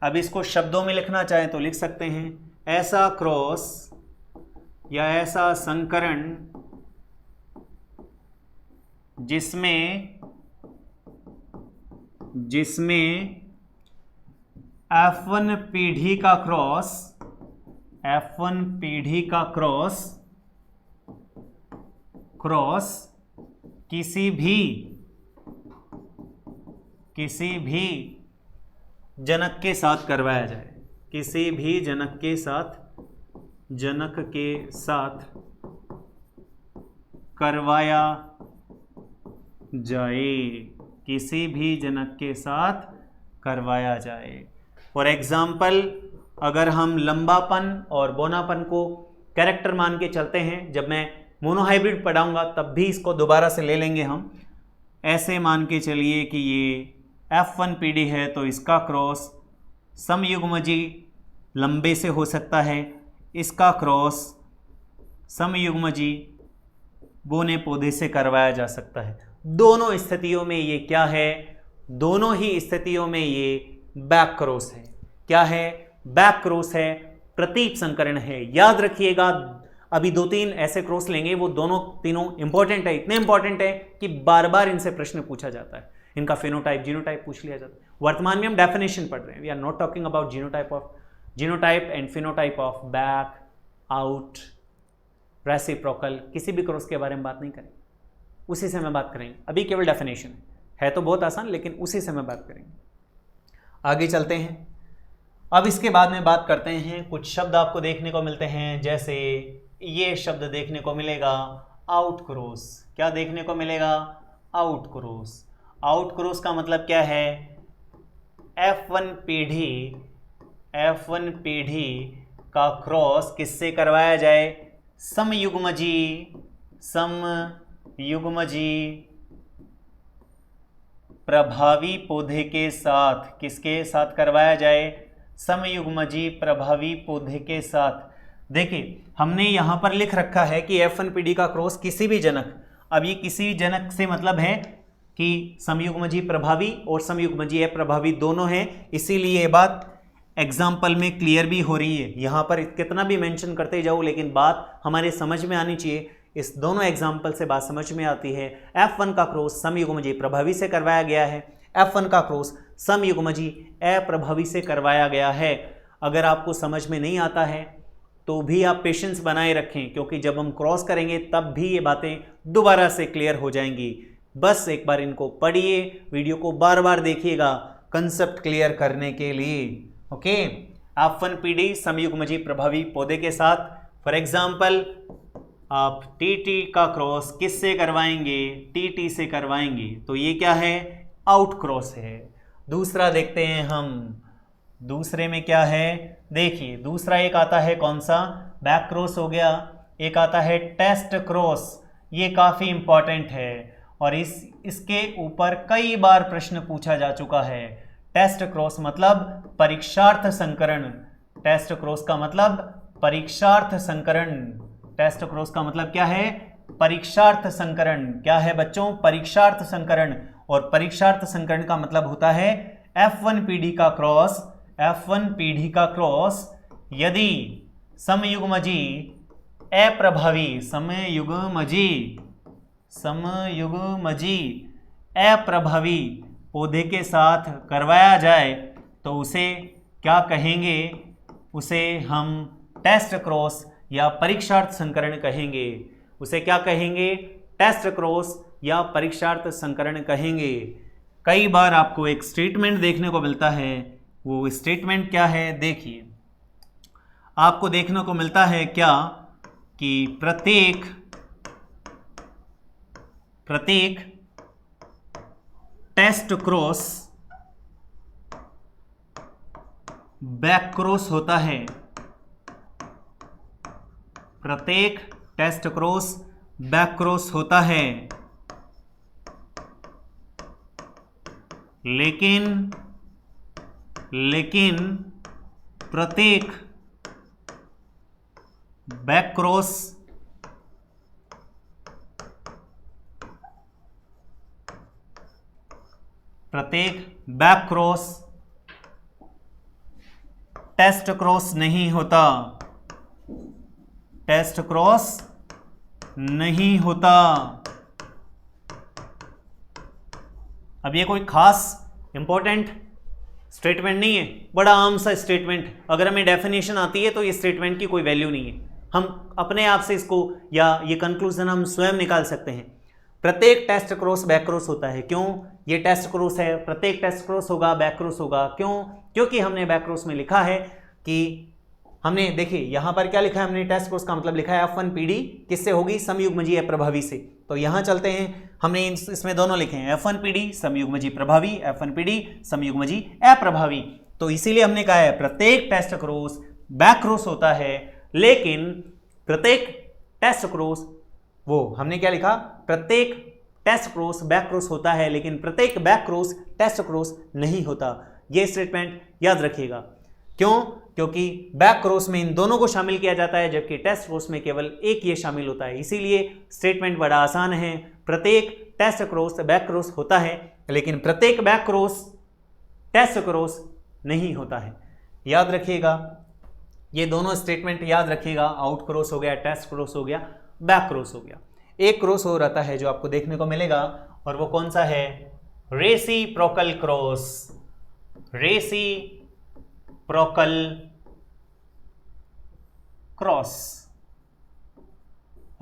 Speaker 1: अब इसको शब्दों में लिखना चाहें तो लिख सकते हैं, ऐसा क्रॉस या ऐसा संकरण जिसमें F1 पीढ़ी का क्रॉस किसी भी जनक के साथ करवाया जाए। किसी भी जनक के साथ करवाया जाए। किसी भी जनक के साथ करवाया जाए। फॉर एग्जाम्पल, अगर हम लंबापन और बोनापन को कैरेक्टर मान के चलते हैं, जब मैं मोनोहाइब्रिड पढ़ाऊंगा तब भी इसको दोबारा से ले लेंगे हम। ऐसे मान के चलिए कि ये F1 पीढ़ी है तो इसका क्रॉस समयुग्मजी लंबे से हो सकता है, इसका क्रॉस समयुग्मजी बोने पौधे से करवाया जा सकता है। दोनों स्थितियों में ये क्या है, दोनों ही स्थितियों में ये बैक क्रॉस है। क्या है, बैक क्रॉस है, प्रतीप संकरण है। याद रखिएगा, अभी 2-3 ऐसे क्रॉस लेंगे, वो दोनों तीनों इंपॉर्टेंट है, इतने इंपॉर्टेंट है कि बार बार इनसे प्रश्न पूछा जाता है। इनका फेनोटाइप जीनोटाइप पूछ लिया जाता है। वर्तमान में हम डेफिनेशन पढ़ रहे हैं, we are not talking about genotype and phenotype of back, out, reciprocal, किसी भी क्रॉस के बारे में बात नहीं करें, उसी से मैं बात करेंगे। अभी केवल डेफिनेशन है तो बहुत आसान, लेकिन उसी से मैं बात करेंगे। आगे चलते हैं। अब इसके बाद में बात करते हैं, कुछ शब्द आपको देखने को मिलते हैं, जैसे ये शब्द देखने को मिलेगा आउट क्रॉस। क्या देखने को मिलेगा, आउट क्रॉस। आउट क्रॉस का मतलब क्या है, F1 पीढ़ी का क्रॉस किससे करवाया जाए, समयुग्मजी प्रभावी पौधे के साथ। किसके साथ करवाया जाए, समयुग्मजी प्रभावी पौधे के साथ। देखिए हमने यहां पर लिख रखा है कि F1 पीढ़ी का क्रॉस किसी भी जनक। अब ये किसी जनक से मतलब है कि समयुग्मजी प्रभावी और समयुग्मजी अप्रभावी दोनों हैं, इसीलिए ये बात एग्जाम्पल में क्लियर भी हो रही है। यहाँ पर कितना भी मेंशन करते जाओ, लेकिन बात हमारे समझ में आनी चाहिए। इस दोनों एग्जाम्पल से बात समझ में आती है। F1 का क्रॉस समयुग्मजी प्रभावी से करवाया गया है, F1 का क्रॉस समयुग्मजी अप्रभावी से करवाया गया है। अगर आपको समझ में नहीं आता है तो भी आप पेशेंस बनाए रखें, क्योंकि जब हम क्रॉस करेंगे तब भी ये बातें दोबारा से क्लियर हो जाएंगी। बस एक बार इनको पढ़िए, वीडियो को बार बार देखिएगा कंसेप्ट क्लियर करने के लिए। ओके, F1 पीढ़ी समयुग्मजी प्रभावी पौधे के साथ। फॉर एग्जाम्पल आप टीटी का क्रॉस किससे करवाएंगे? टीटी से करवाएंगे, तो ये क्या है? आउट क्रॉस है। दूसरा देखते हैं हम, दूसरे में क्या है? देखिए दूसरा एक आता है कौन सा? बैक क्रॉस हो गया। एक आता है टेस्ट क्रॉस, ये काफ़ी इंपॉर्टेंट है और इसके ऊपर कई बार प्रश्न पूछा जा चुका है। टेस्ट क्रॉस मतलब परीक्षार्थ संकरण। टेस्ट क्रॉस का मतलब परीक्षार्थ संकरण। टेस्ट क्रॉस का मतलब क्या है? परीक्षार्थ संकरण। क्या है बच्चों? परीक्षार्थ संकरण। और परीक्षार्थ संकरण का मतलब होता है F1 पीढ़ी का क्रॉस, F1 पीढ़ी का क्रॉस यदि समयुग्मजी अप्रभावी, समयुग्मजी अप्रभावी पौधे के साथ करवाया जाए तो उसे क्या कहेंगे? उसे हम टेस्ट क्रॉस या परीक्षार्थ संकरण कहेंगे। उसे क्या कहेंगे? टेस्ट क्रॉस या परीक्षार्थ संकरण कहेंगे। कई बार आपको एक स्टेटमेंट देखने को मिलता है, वो स्टेटमेंट क्या है? देखिए आपको देखने को मिलता है क्या कि प्रत्येक टेस्ट क्रॉस बैक क्रॉस होता है। प्रत्येक टेस्ट क्रॉस बैक क्रॉस होता है, लेकिन प्रत्येक बैक क्रॉस टेस्ट क्रॉस नहीं होता। टेस्ट क्रॉस नहीं होता। अब ये कोई खास इंपॉर्टेंट स्टेटमेंट नहीं है, बड़ा आम सा स्टेटमेंट। अगर हमें डेफिनेशन आती है तो ये स्टेटमेंट की कोई वैल्यू नहीं है, हम अपने आप से इसको या ये कंक्लूजन हम स्वयं निकाल सकते हैं। प्रत्येक टेस्ट क्रॉस बैक क्रॉस होता है। क्यों? ये टेस्ट क्रॉस है, प्रत्येक टेस्ट क्रॉस होगा, बैक क्रॉस होगा। क्यों? क्योंकि हमने बैक क्रॉस में लिखा है कि हमने, देखिए यहां पर क्या लिखा है हमने? टेस्ट क्रॉस का मतलब लिखा है F1 पीढ़ी किससे होगी? समयुग्मजी अप्रभावी से। तो यहां चलते हैं, हमने इसमें दोनों लिखे हैं, F1 पीढ़ी समयुग्मजी प्रभावी, F1 पीढ़ी समयुग्मजी अप्रभावी। तो इसीलिए हमने कहा है प्रत्येक टेस्ट क्रॉस बैक क्रॉस होता है, लेकिन प्रत्येक टेस्ट क्रॉस, वो हमने क्या लिखा? प्रत्येक टेस्ट क्रॉस बैक क्रॉस होता है, लेकिन प्रत्येक बैक क्रॉस टेस्ट क्रॉस नहीं होता। ये स्टेटमेंट याद रखिएगा। क्यों? क्योंकि बैक क्रॉस में इन दोनों को शामिल किया जाता है, जबकि टेस्ट क्रॉस में केवल एक ये शामिल होता है। इसीलिए स्टेटमेंट बड़ा आसान है, प्रत्येक टेस्ट क्रॉस बैक क्रॉस होता है, लेकिन प्रत्येक बैक क्रॉस टेस्ट क्रॉस नहीं होता है। याद रखिएगा, ये दोनों स्टेटमेंट याद रखिएगा। आउट क्रॉस हो गया, टेस्ट क्रॉस हो गया, बैक क्रॉस हो गया। एक क्रॉस हो रहता है जो आपको देखने को मिलेगा, और वो कौन सा है? Reciprocal cross. Reciprocal cross.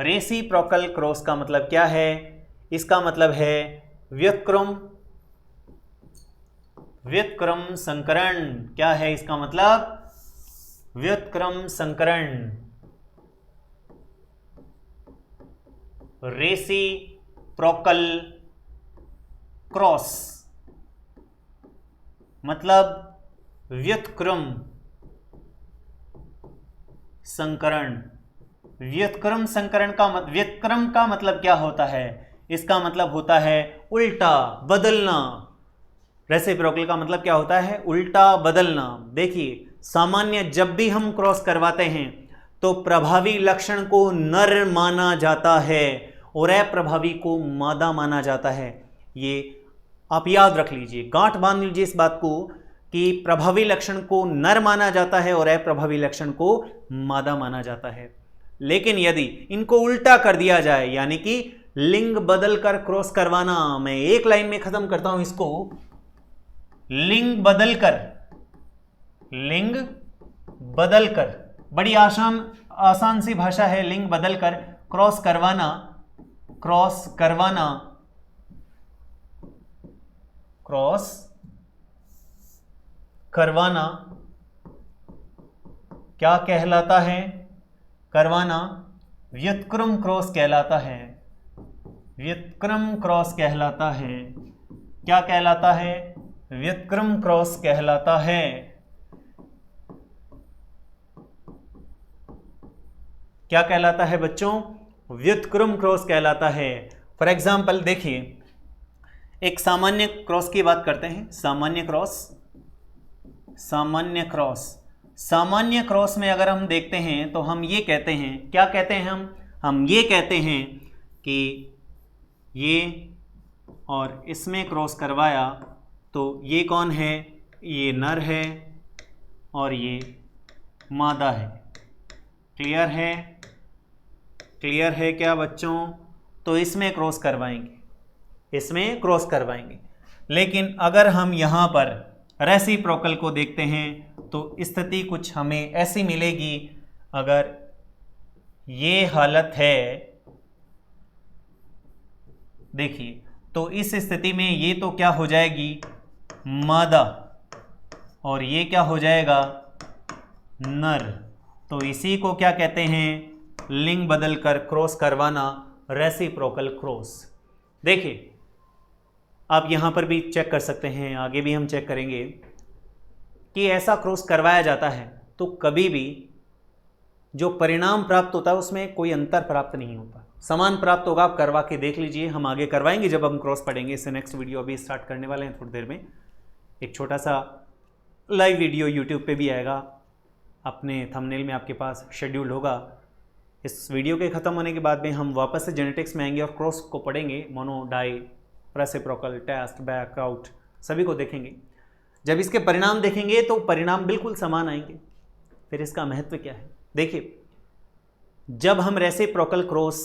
Speaker 1: Reciprocal cross का मतलब क्या है? इसका मतलब है व्युत्क्रम संकरण। क्या है इसका मतलब? व्युत्क्रम संकरण। रेसिप्रोकल क्रॉस मतलब व्युत्क्रम संकरण। व्युत्क्रम संकरण का व्युत्क्रम का मतलब क्या होता है? इसका मतलब होता है उल्टा बदलना। रेसिप्रोकल का मतलब क्या होता है? उल्टा बदलना। देखिए सामान्य जब भी हम क्रॉस करवाते हैं तो प्रभावी लक्षण को नर माना जाता है और अप्रभावी को मादा माना जाता है। ये आप याद रख लीजिए, गांठ बांध लीजिए इस बात को कि प्रभावी लक्षण को नर माना जाता है और अप्रभावी लक्षण को मादा माना जाता है। लेकिन यदि इनको उल्टा कर दिया जाए, यानी कि लिंग बदलकर क्रॉस करवाना, मैं एक लाइन में खत्म करता हूं इसको, लिंग बदलकर, बड़ी आसान सी भाषा है, लिंग बदलकर क्रॉस करवाना क्या कहलाता है? करवाना व्युत्क्रम क्रॉस कहलाता है, व्युत्क्रम क्रॉस कहलाता है। क्या कहलाता है? व्युत्क्रम क्रॉस कहलाता है। क्या कहलाता है बच्चों? व्युत्क्रम क्रॉस कहलाता है। फॉर एग्जाम्पल देखिए, एक सामान्य क्रॉस की बात करते हैं। सामान्य क्रॉस, सामान्य क्रॉस, सामान्य क्रॉस में अगर हम देखते हैं तो हम ये कहते हैं, क्या कहते हैं हम ये कहते हैं कि ये और इसमें क्रॉस करवाया तो ये कौन है? ये नर है और ये मादा है। क्लियर है? क्लियर है क्या बच्चों? तो इसमें क्रॉस करवाएंगे, इसमें क्रॉस करवाएंगे। लेकिन अगर हम यहाँ पर रेसिप्रोकल को देखते हैं तो स्थिति कुछ हमें ऐसी मिलेगी। अगर ये हालत है, देखिए, तो इस स्थिति में ये तो क्या हो जाएगी? मादा, और ये क्या हो जाएगा? नर। तो इसी को क्या कहते हैं? लिंग बदलकर क्रॉस करवाना, रेसिप्रोकल क्रॉस। देखिए, आप यहाँ पर भी चेक कर सकते हैं, आगे भी हम चेक करेंगे कि ऐसा क्रॉस करवाया जाता है तो कभी भी जो परिणाम प्राप्त होता है उसमें कोई अंतर प्राप्त नहीं होता, समान प्राप्त होगा। आप करवा के देख लीजिए, हम आगे करवाएंगे जब हम क्रॉस पढ़ेंगे। इससे नेक्स्ट वीडियो अभी स्टार्ट करने वाले हैं थोड़ी देर में। एक छोटा सा लाइव वीडियो यूट्यूब पे भी आएगा, अपने थंबनेल में आपके पास शेड्यूल होगा। इस वीडियो के ख़त्म होने के बाद में हम वापस से जेनेटिक्स में आएंगे और क्रॉस को पढ़ेंगे, mono, di, reciprocal, test, back, out, सभी को देखेंगे। जब इसके परिणाम देखेंगे तो परिणाम बिल्कुल समान आएंगे। फिर इसका महत्व क्या है? देखिए, जब हम रेसिप्रोकल क्रॉस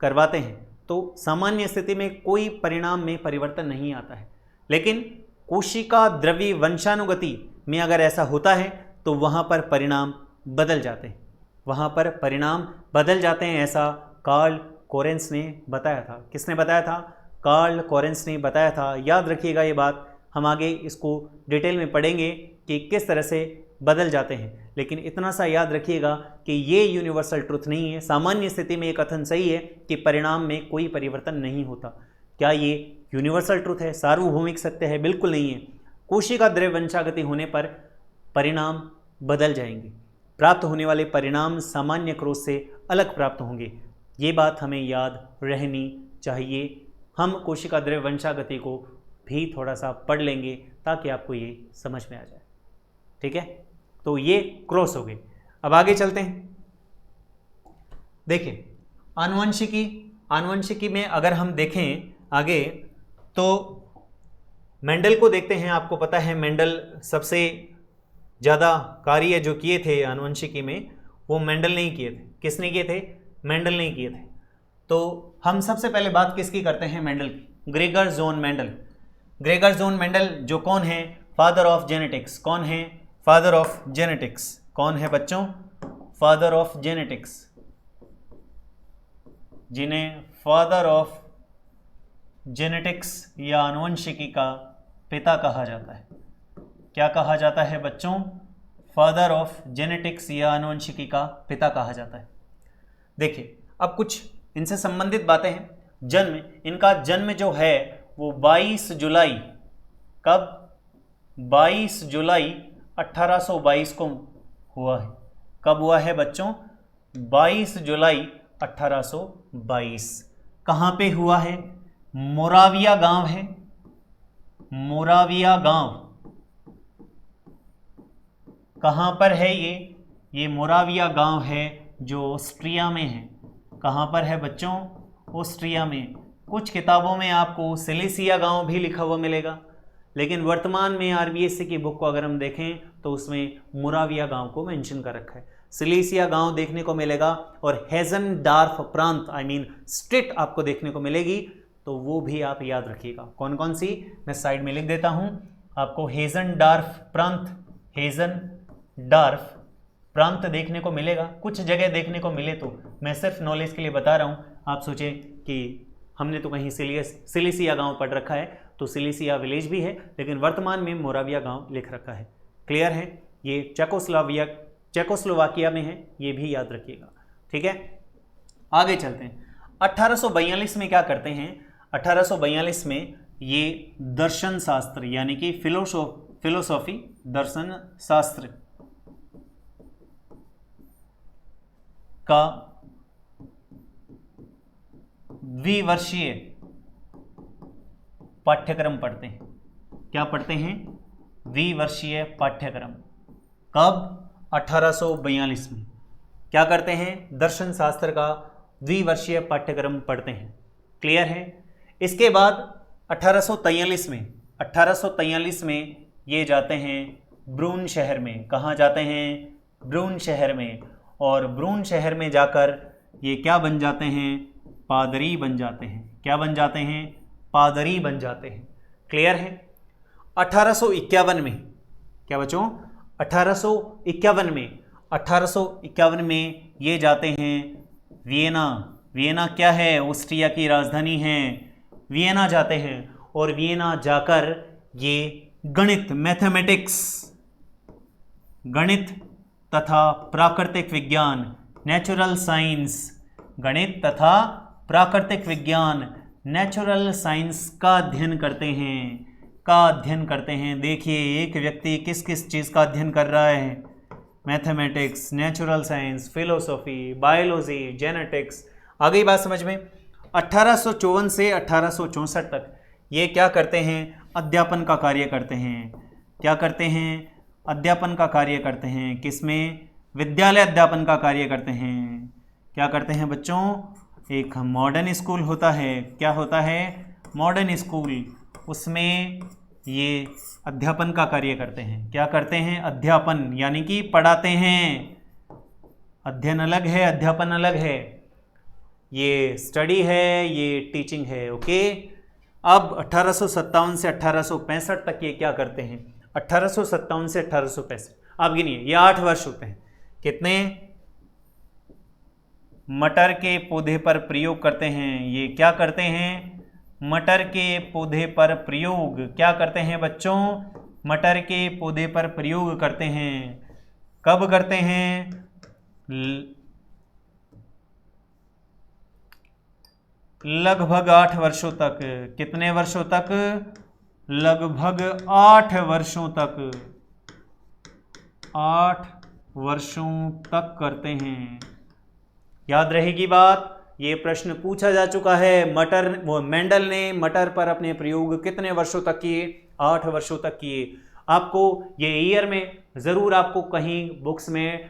Speaker 1: करवाते हैं तो सामान्य स्थिति में कोई परिणाम में परिवर्तन नहीं आता है, लेकिन कोशिका द्रव्य वंशानुगति में अगर ऐसा होता है तो वहाँ पर परिणाम बदल जाते हैं, वहाँ पर परिणाम बदल जाते हैं। ऐसा कार्ल कोरेंस ने बताया था। किसने बताया था? कार्ल कोरेंस ने बताया था। याद रखिएगा ये बात, हम आगे इसको डिटेल में पढ़ेंगे कि किस तरह से बदल जाते हैं। लेकिन इतना सा याद रखिएगा कि ये यूनिवर्सल ट्रुथ नहीं है। सामान्य स्थिति में एक कथन सही है कि परिणाम में कोई परिवर्तन नहीं होता। क्या ये यूनिवर्सल ट्रुथ है, सार्वभौमिक सत्य है? बिल्कुल नहीं है। कोशिका द्रव्य वंशागति होने पर परिणाम बदल जाएंगे, प्राप्त होने वाले परिणाम सामान्य क्रॉस से अलग प्राप्त होंगे। ये बात हमें याद रहनी चाहिए। हम कोशिका द्रव्य वंशागति को भी थोड़ा सा पढ़ लेंगे ताकि आपको ये समझ में आ जाए। ठीक है, तो ये क्रॉस हो गए। अब आगे चलते हैं। देखिए, आनुवंशिकी, आनुवंशिकी में अगर हम देखें आगे तो मेंडल को देखते हैं। आपको पता है मेंडल सबसे ज़्यादा कार्य जो किए थे आनुवंशिकी में वो मेंडल नहीं किए थे। किसने किए थे? मेंडल नहीं किए थे। तो हम सबसे पहले बात किसकी करते हैं? मेंडल की। Gregor zone Mendel. Gregor zone Mendel जो कौन है? Father of genetics. कौन है? Father of genetics. कौन है बच्चों? फादर ऑफ जेनेटिक्स, जिन्हें फादर ऑफ जेनेटिक्स या आनुवंशिकी का पिता कहा जाता है। क्या कहा जाता है बच्चों? फादर ऑफ जेनेटिक्स या आनुवंशिकी का पिता कहा जाता है। देखिए, अब कुछ इनसे संबंधित बातें हैं। जन्म, इनका जन्म जो है वो 22 जुलाई, कब? 22 जुलाई 1822 को हुआ है। कब हुआ है बच्चों? 22 जुलाई 1822। कहाँ पे हुआ है? मोराविया गांव है, मोराविया गांव। कहाँ पर है ये? ये मोराविया गांव है जो ऑस्ट्रिया में है। कहाँ पर है बच्चों? ऑस्ट्रिया में। कुछ किताबों में आपको सिलेसिया गांव भी लिखा हुआ मिलेगा, लेकिन वर्तमान में आरबीएससी की बुक को अगर हम देखें तो उसमें मोराविया गांव को मेंशन कर रखा है। सिलेसिया गांव देखने को मिलेगा और हेजनडार्फ प्रांत स्टेट आपको देखने को मिलेगी, तो वो भी आप याद रखिएगा। कौन कौन सी मैं साइड में लिख देता हूँ आपको। हेजनडार्फ प्रांत, हेजनडार्फ प्रांत देखने को मिलेगा। कुछ जगह देखने को मिले तो मैं सिर्फ नॉलेज के लिए बता रहा हूँ। आप सोचें कि हमने तो कहीं सिलेसिया गांव पढ़ रखा है, तो सिलेसिया विलेज भी है, लेकिन वर्तमान में मोराविया गांव लिख रखा है। क्लियर है? ये चेकोस्लोवाकिया में है, ये भी याद रखिएगा। ठीक है, आगे चलते हैं। 1842 में क्या करते हैं? 1842 में ये दर्शन शास्त्र यानी कि फिलोसॉफी दर्शन शास्त्र का द्विवर्षीय पाठ्यक्रम पढ़ते हैं। क्या पढ़ते हैं? द्विवर्षीय पाठ्यक्रम। कब? 1842 में। क्या करते हैं? दर्शन शास्त्र का द्विवर्षीय पाठ्यक्रम पढ़ते हैं। क्लियर है? इसके बाद 1843 में ये जाते हैं ब्रून शहर में। कहाँ जाते हैं? ब्रून शहर में। और ब्रून शहर में जाकर ये क्या बन जाते हैं? पादरी बन जाते हैं। क्या बन जाते हैं? पादरी बन जाते हैं। क्लियर है? 1851 में क्या बच्चों? 1851 में ये जाते हैं वियना। वियना क्या है? ऑस्ट्रिया की राजधानी है। वियना जाते हैं और वियना जाकर ये गणित, मैथमेटिक्स, गणित तथा प्राकृतिक विज्ञान, नेचुरल साइंस, गणित तथा प्राकृतिक विज्ञान, नेचुरल साइंस का अध्ययन करते हैं। देखिए एक व्यक्ति किस किस चीज़ का अध्ययन कर रहा है? Mathematics, natural science, philosophy, biology, genetics. आ गई बात समझ में? 1854 से 1864 तक ये क्या करते हैं? अध्यापन का कार्य करते हैं। क्या करते हैं? अध्यापन का कार्य करते हैं। किसमें? विद्यालय अध्यापन का कार्य करते हैं। क्या करते हैं बच्चों? एक मॉडर्न स्कूल होता है। क्या होता है? Modern school. उसमें ये अध्यापन का कार्य करते हैं। क्या करते हैं? अध्यापन यानी कि पढ़ाते हैं। अध्ययन अलग है, अध्यापन अलग है। ये स्टडी है, ये टीचिंग है। ओके। अब 1857 से 1865 तक ये क्या करते हैं? 1857 से 1865 आप गिनिए, ये 8 वर्ष होते हैं। कितने? मटर के पौधे पर प्रयोग करते हैं। ये क्या करते हैं? मटर के पौधे पर प्रयोग। क्या करते हैं बच्चों? मटर के पौधे पर प्रयोग करते हैं। कब करते हैं? लगभग 8 वर्षों तक। कितने वर्षों तक? लगभग 8 वर्षों तक। 8 वर्षों तक करते हैं। याद रहेगी बात? ये प्रश्न पूछा जा चुका है। मेंडल ने मटर पर अपने प्रयोग कितने वर्षों तक किए? 8 वर्षों तक किए। आपको ये ईयर में ज़रूर आपको कहीं बुक्स में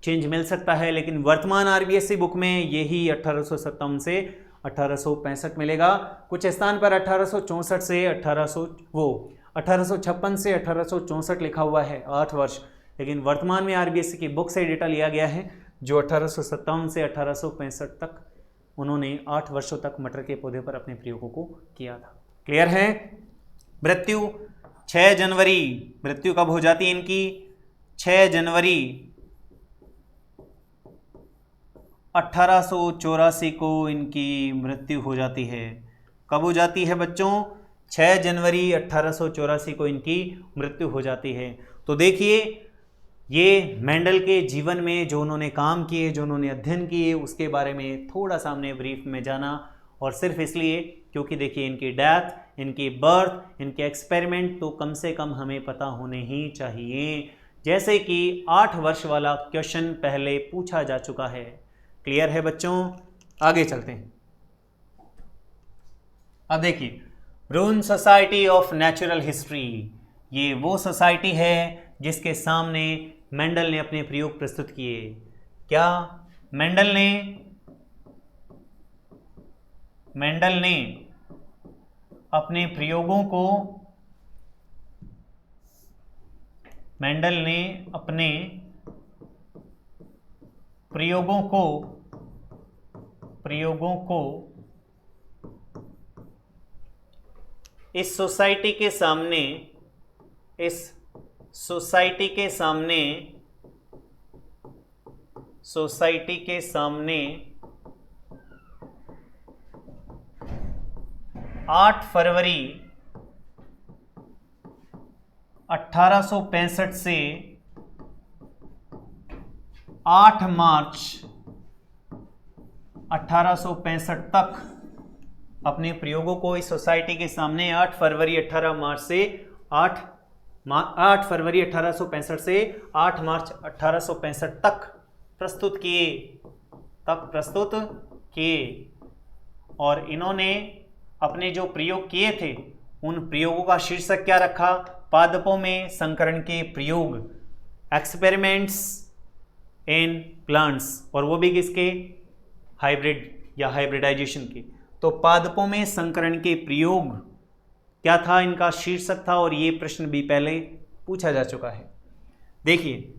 Speaker 1: चेंज मिल सकता है, लेकिन वर्तमान आरबीएसई बुक में यही 1857 से 1865 मिलेगा। कुछ स्थान पर 1856 से 1856 से 1864 लिखा हुआ है, 8 वर्ष। लेकिन वर्तमान में आरबीएसई की बुक से डेटा लिया गया है जो 1857 से 1865 तक उन्होंने 8 वर्षों तक मटर के पौधे पर अपने प्रयोगों को किया था। क्लियर है? मृत्यु 6 जनवरी। मृत्यु कब हो जाती है इनकी? 6 जनवरी 1884 को इनकी मृत्यु हो जाती है। कब हो जाती है बच्चों? 6 जनवरी 1884 को इनकी मृत्यु हो जाती है। तो देखिए ये मेंडल के जीवन में जो उन्होंने काम किए, जो उन्होंने अध्ययन किए, उसके बारे में थोड़ा सा हमने ब्रीफ में जाना। और सिर्फ इसलिए क्योंकि देखिए इनकी डेथ, इनकी बर्थ, इनके एक्सपेरिमेंट तो कम से कम हमें पता होने ही चाहिए। जैसे कि 8 वर्ष वाला क्वेश्चन पहले पूछा जा चुका है। क्लियर है बच्चों? आगे चलते हैं। अब देखिए ब्रून सोसाइटी ऑफ नेचुरल हिस्ट्री, ये वो सोसाइटी है जिसके सामने मेंडल ने अपने प्रयोग प्रस्तुत किए। क्या? मेंडल ने अपने प्रयोगों को इस सोसाइटी के सामने 8 फरवरी 1865 से 8 मार्च 1865 तक अपने प्रयोगों को इस सोसाइटी के सामने 8 फरवरी 1865 से 8 मार्च 1865 तक प्रस्तुत किए और इन्होंने अपने जो प्रयोग किए थे उन प्रयोगों का शीर्षक क्या रखा? पादपों में संकरण के प्रयोग, एक्सपेरिमेंट्स इन प्लांट्स, और वो भी किसके? हाइब्रिड या हाइब्रिडाइजेशन के। तो पादपों में संकरण के प्रयोग क्या था, इनका शीर्षक था, और ये प्रश्न भी पहले पूछा जा चुका है। देखिए,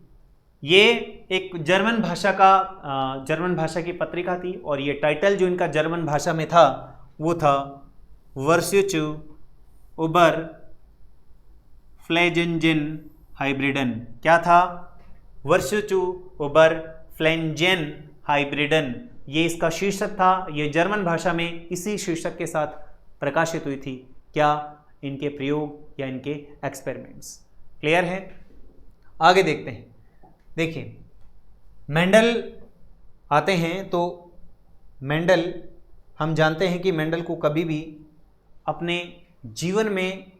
Speaker 1: ये एक जर्मन भाषा की पत्रिका थी और ये टाइटल जो इनका जर्मन भाषा में था वो था वर्षुचु उबर फ्लेजेंजन हाइब्रिडन। क्या था? वर्षुचु उबर फ्लेंजेन हाइब्रिडन, ये इसका शीर्षक था। ये जर्मन भाषा में इसी शीर्षक के साथ प्रकाशित हुई थी। क्या? इनके प्रयोग या इनके एक्सपेरिमेंट्स। क्लियर है? आगे देखते हैं। देखिए, मेंडल आते हैं तो मेंडल, हम जानते हैं कि मेंडल को कभी भी अपने जीवन में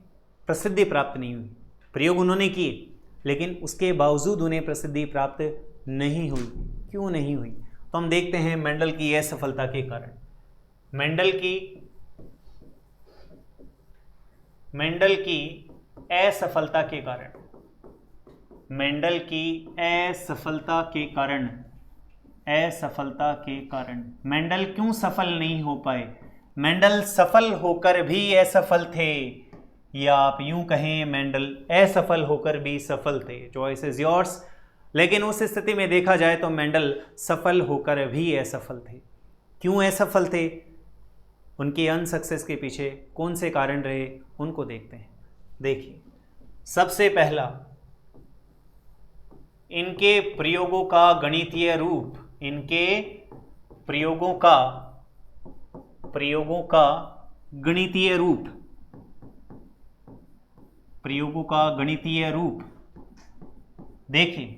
Speaker 1: प्रसिद्धि प्राप्त नहीं हुई। प्रयोग उन्होंने किए लेकिन उसके बावजूद उन्हें प्रसिद्धि प्राप्त नहीं हुई। क्यों नहीं हुई? तो हम देखते हैं मेंडल की असफलता के कारण। मेंडल की असफलता के कारण, मेंडल की असफलता के कारण मेंडल क्यों सफल नहीं हो पाए? मेंडल सफल होकर भी असफल थे, या आप यूं कहें मेंडल असफल होकर भी सफल थे। Choice is yours. लेकिन उस स्थिति में देखा जाए तो मेंडल सफल होकर भी असफल थे। क्यों असफल थे? उनकी अनसक्सेस के पीछे कौन से कारण रहे, उनको देखते हैं। देखिए, सबसे पहला, इनके प्रयोगों का गणितीय रूप, इनके प्रयोगों का गणितीय रूप। देखिए,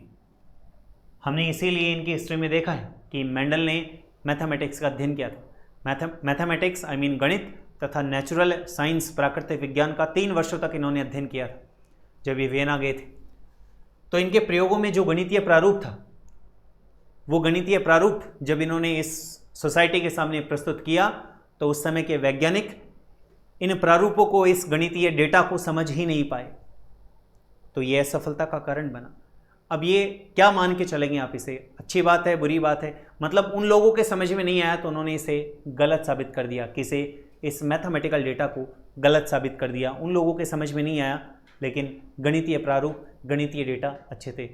Speaker 1: हमने इसीलिए इनकी हिस्ट्री में देखा है कि मेंडल ने मैथमेटिक्स का अध्ययन किया था। मैथमेटिक्स आई मीन गणित तथा नेचुरल साइंस प्राकृतिक विज्ञान का 3 वर्षों तक इन्होंने अध्ययन किया था जब ये वियना गए थे। तो इनके प्रयोगों में जो गणितीय प्रारूप था, वो गणितीय प्रारूप जब इन्होंने इस सोसाइटी के सामने प्रस्तुत किया तो उस समय के वैज्ञानिक इन प्रारूपों को, इस गणितीय डेटा को समझ ही नहीं पाए। तो ये असफलता का कारण बना। अब ये क्या मान के चलेंगे आप इसे? अच्छी बात है, बुरी बात है? मतलब उन लोगों के समझ में नहीं आया तो उन्होंने इसे गलत साबित कर दिया। किसे? इस मैथमेटिकल डेटा को गलत साबित कर दिया। उन लोगों के समझ में नहीं आया, लेकिन गणितीय प्रारूप, गणितीय डेटा अच्छे थे।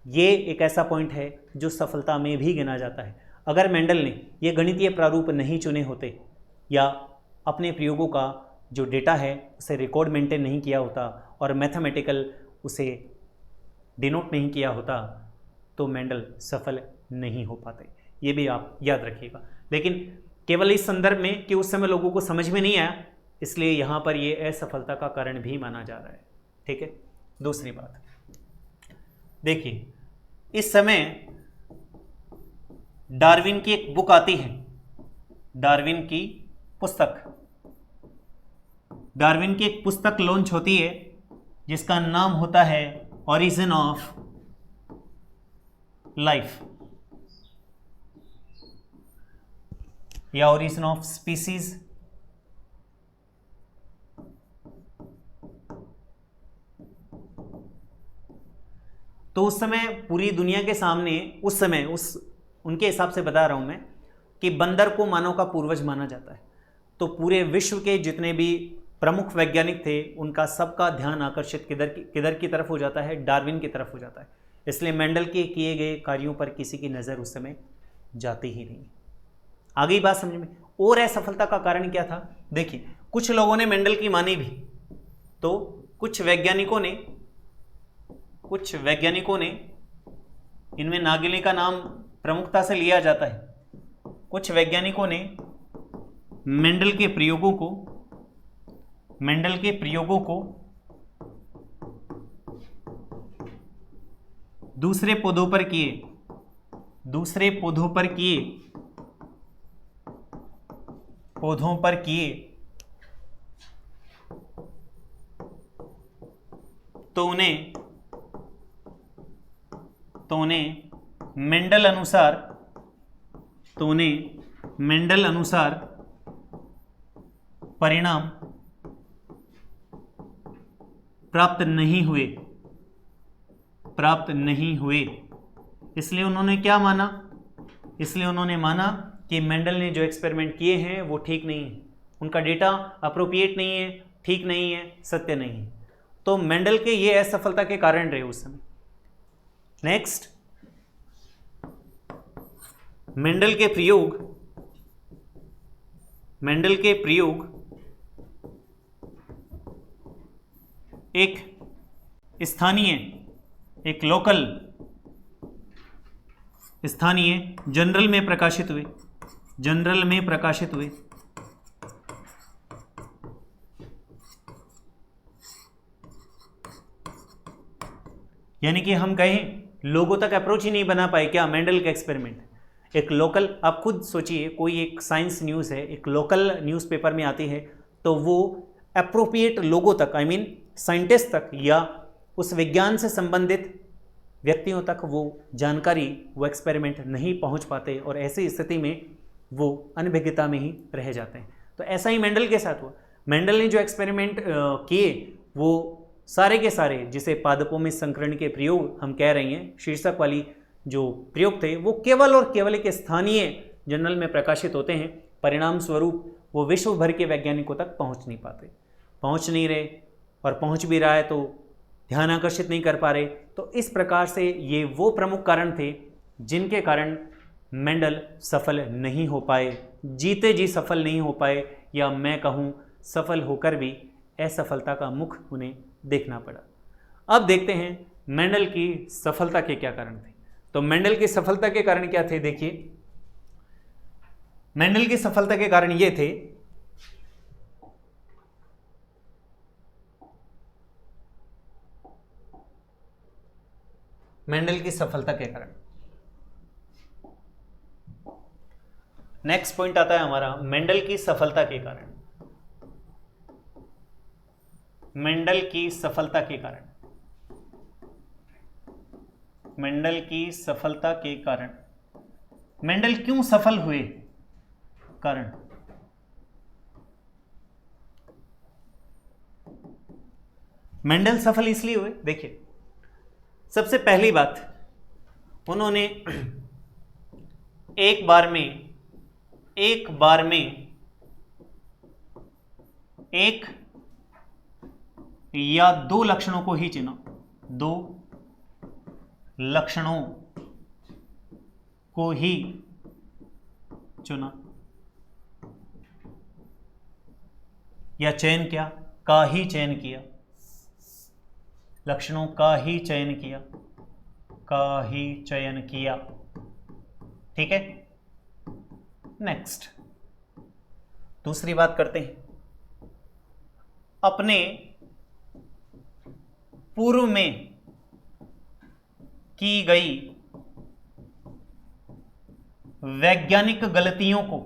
Speaker 1: ये एक ऐसा पॉइंट है जो सफलता में भी गिना जाता है। अगर मेंडल ने ये गणितीय प्रारूप नहीं चुने होते या अपने प्रयोगों का जो डेटा है उसे रिकॉर्ड मेंटेन नहीं किया होता और मैथमेटिकल उसे डिनोट नहीं किया होता तो मेंडल सफल नहीं हो पाते। ये भी आप याद रखिएगा। लेकिन केवल इस संदर्भ में कि उस समय लोगों को समझ में नहीं आया, इसलिए यहाँ पर ये असफलता का कारण भी माना जा रहा है। ठीक है। दूसरी बात, देखिए, इस समय डार्विन की एक बुक आती है, डार्विन की एक पुस्तक लॉन्च होती है जिसका नाम होता है ओरिजिन ऑफ लाइफ या ओरिजिन ऑफ स्पीसीज। तो उस समय पूरी दुनिया के सामने, उनके हिसाब से बता रहा हूं मैं कि बंदर को मानव का पूर्वज माना जाता है। तो पूरे विश्व के जितने भी प्रमुख वैज्ञानिक थे उनका सबका ध्यान आकर्षित किधर की तरफ हो जाता है? डार्विन की तरफ हो जाता है। इसलिए मेंडल के किए गए कार्यों पर किसी की नज़र उस समय जाती ही नहीं। आ गई बात समझ में? और असफलता का कारण क्या था? देखिए, कुछ लोगों ने मेंडल की मानी भी, तो कुछ वैज्ञानिकों ने इनमें नागिले का नाम प्रमुखता से लिया जाता है। कुछ वैज्ञानिकों ने मेंडल के प्रयोगों को दूसरे पौधों पर किए पौधों पर किए तो उन्हें मेंडल अनुसार परिणाम प्राप्त नहीं हुए। इसलिए उन्होंने क्या माना? इसलिए उन्होंने माना कि मेंडल ने जो एक्सपेरिमेंट किए हैं वो ठीक नहीं है, उनका डेटा अप्रोप्रिएट नहीं है, ठीक नहीं है, सत्य नहीं है। तो मेंडल के ये असफलता के कारण रहे उस समय। नेक्स्ट, मेंडल के प्रयोग एक लोकल स्थानीय जर्नल में प्रकाशित हुए। यानी कि हम कहें लोगों तक अप्रोच ही नहीं बना पाए क्या मेंडल का एक्सपेरिमेंट। एक लोकल, आप खुद सोचिए, कोई एक साइंस न्यूज़ है, एक लोकल न्यूज़पेपर में आती है, तो वो अप्रोप्रिएट लोगों तक, आई मीन साइंटिस्ट तक या उस विज्ञान से संबंधित व्यक्तियों तक वो जानकारी, वो एक्सपेरिमेंट नहीं पहुंच पाते और ऐसी स्थिति में वो अनभिज्ञता में ही रह जाते हैं। तो ऐसा ही मेंडल के साथ हुआ। मेंडल ने जो एक्सपेरिमेंट किए वो सारे के सारे, जिसे पादपों में संकरण के प्रयोग हम कह रहे हैं, शीर्षक वाली जो प्रयोग थे, वो केवल और केवल एक स्थानीय जर्नल में प्रकाशित होते हैं। परिणाम स्वरूप वो विश्व भर के वैज्ञानिकों तक पहुंच नहीं रहे, और पहुंच भी रहा है तो ध्यान आकर्षित नहीं कर पा रहे। तो इस प्रकार से ये वो प्रमुख कारण थे जिनके कारण मेंडल सफल नहीं हो पाए, जीते जी सफल नहीं हो पाए, या मैं कहूँ सफल होकर भी असफलता का मुख उन्हें देखना पड़ा। अब देखते हैं मेंडल की सफलता के क्या कारण थे। तो मेंडल की सफलता के कारण क्या थे? देखिए, मेंडल की सफलता के कारण ये थे, मेंडल की सफलता के कारण, नेक्स्ट पॉइंट आता है हमारा मेंडल की सफलता के कारण। मेंडल की सफलता के कारण, मेंडल की सफलता के कारण, मेंडल क्यों सफल हुए? कारण, मेंडल सफल इसलिए हुए, देखिए, सबसे पहली बात, उन्होंने एक बार में एक या दो लक्षणों को ही चुना, दो लक्षणों को ही चुना या चयन किया, का ही चयन किया, लक्षणों का ही चयन किया, ठीक है। नेक्स्ट, दूसरी बात करते हैं, अपने पूर्व में की गई वैज्ञानिक गलतियों को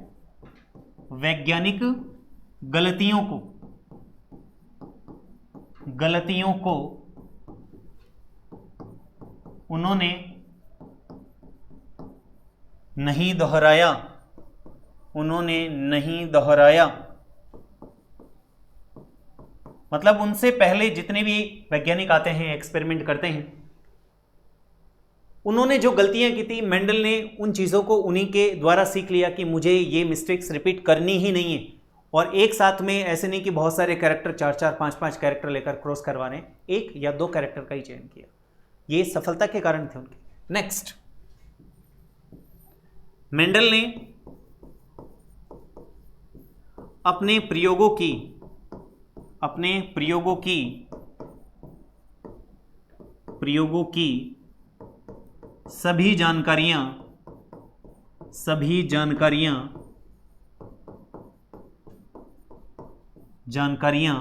Speaker 1: उन्होंने नहीं दोहराया, मतलब उनसे पहले जितने भी वैज्ञानिक आते हैं, एक्सपेरिमेंट करते हैं, उन्होंने जो गलतियां की थी, मेंडल ने उन चीज़ों को उन्हीं के द्वारा सीख लिया कि मुझे ये मिस्टेक्स रिपीट करनी ही नहीं है। और एक साथ में ऐसे नहीं कि बहुत सारे कैरेक्टर, 4-4, 5-5 कैरेक्टर लेकर क्रॉस करवा रहे हैं, एक या दो कैरेक्टर का ही चयन किया। ये सफलता के कारण थे उनके। नेक्स्ट, मेंडल ने अपने प्रयोगों की सभी जानकारियां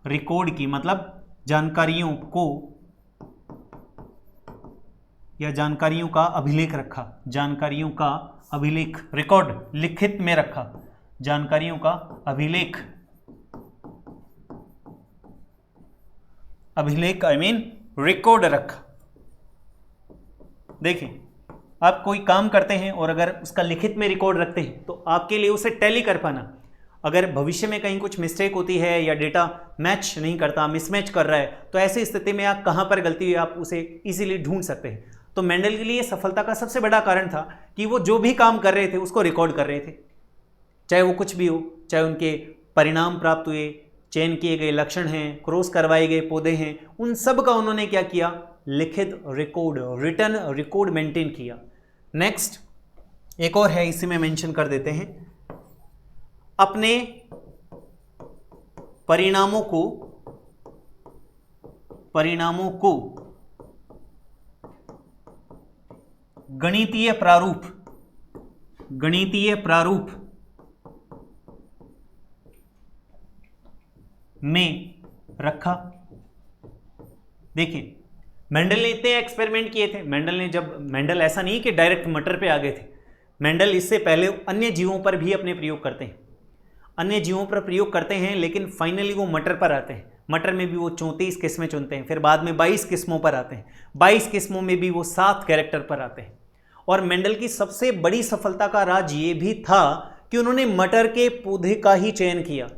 Speaker 1: रिकॉर्ड की, मतलब जानकारियों को या जानकारियों का अभिलेख रखा, जानकारियों का अभिलेख, रिकॉर्ड, लिखित में रखा। जानकारियों का अभिलेख आई मीन रिकॉर्ड रखा। देखिए, आप कोई काम करते हैं और अगर उसका लिखित में रिकॉर्ड रखते हैं तो आपके लिए उसे टैली कर पाना, अगर भविष्य में कहीं कुछ मिस्टेक होती है या डेटा मैच नहीं करता, मिसमैच कर रहा है, तो ऐसी स्थिति में आप कहाँ पर गलती हुई आप उसे इजीली ढूंढ सकते हैं। तो मेंडल के लिए सफलता का सबसे बड़ा कारण था कि वो जो भी काम कर रहे थे उसको रिकॉर्ड कर रहे थे, चाहे वो कुछ भी हो, चाहे उनके परिणाम प्राप्त हुए, चयन किए गए लक्षण हैं, क्रॉस करवाए गए पौधे हैं, उन सब का उन्होंने क्या किया, लिखित रिकॉर्ड, रिटर्न रिकॉर्ड मेंटेन किया। नेक्स्ट एक और है, इसी में मेंशन कर देते हैं, अपने परिणामों को गणितीय प्रारूप में रखा। देखिए, मेंडल ने इतने एक्सपेरिमेंट किए थे। मेंडल ऐसा नहीं कि डायरेक्ट मटर पे आ गए थे, मेंडल इससे पहले अन्य जीवों पर भी अपने प्रयोग करते हैं, अन्य जीवों पर प्रयोग करते हैं, लेकिन फाइनली वो मटर पर आते हैं। मटर में भी वो 34 किस्में चुनते हैं, फिर बाद में 22 किस्मों पर आते हैं, 22 किस्मों में भी वो 7 कैरेक्टर पर आते हैं। और मेंडल की सबसे बड़ी सफलता का राज ये भी था कि उन्होंने मटर के पौधे का ही चयन किया।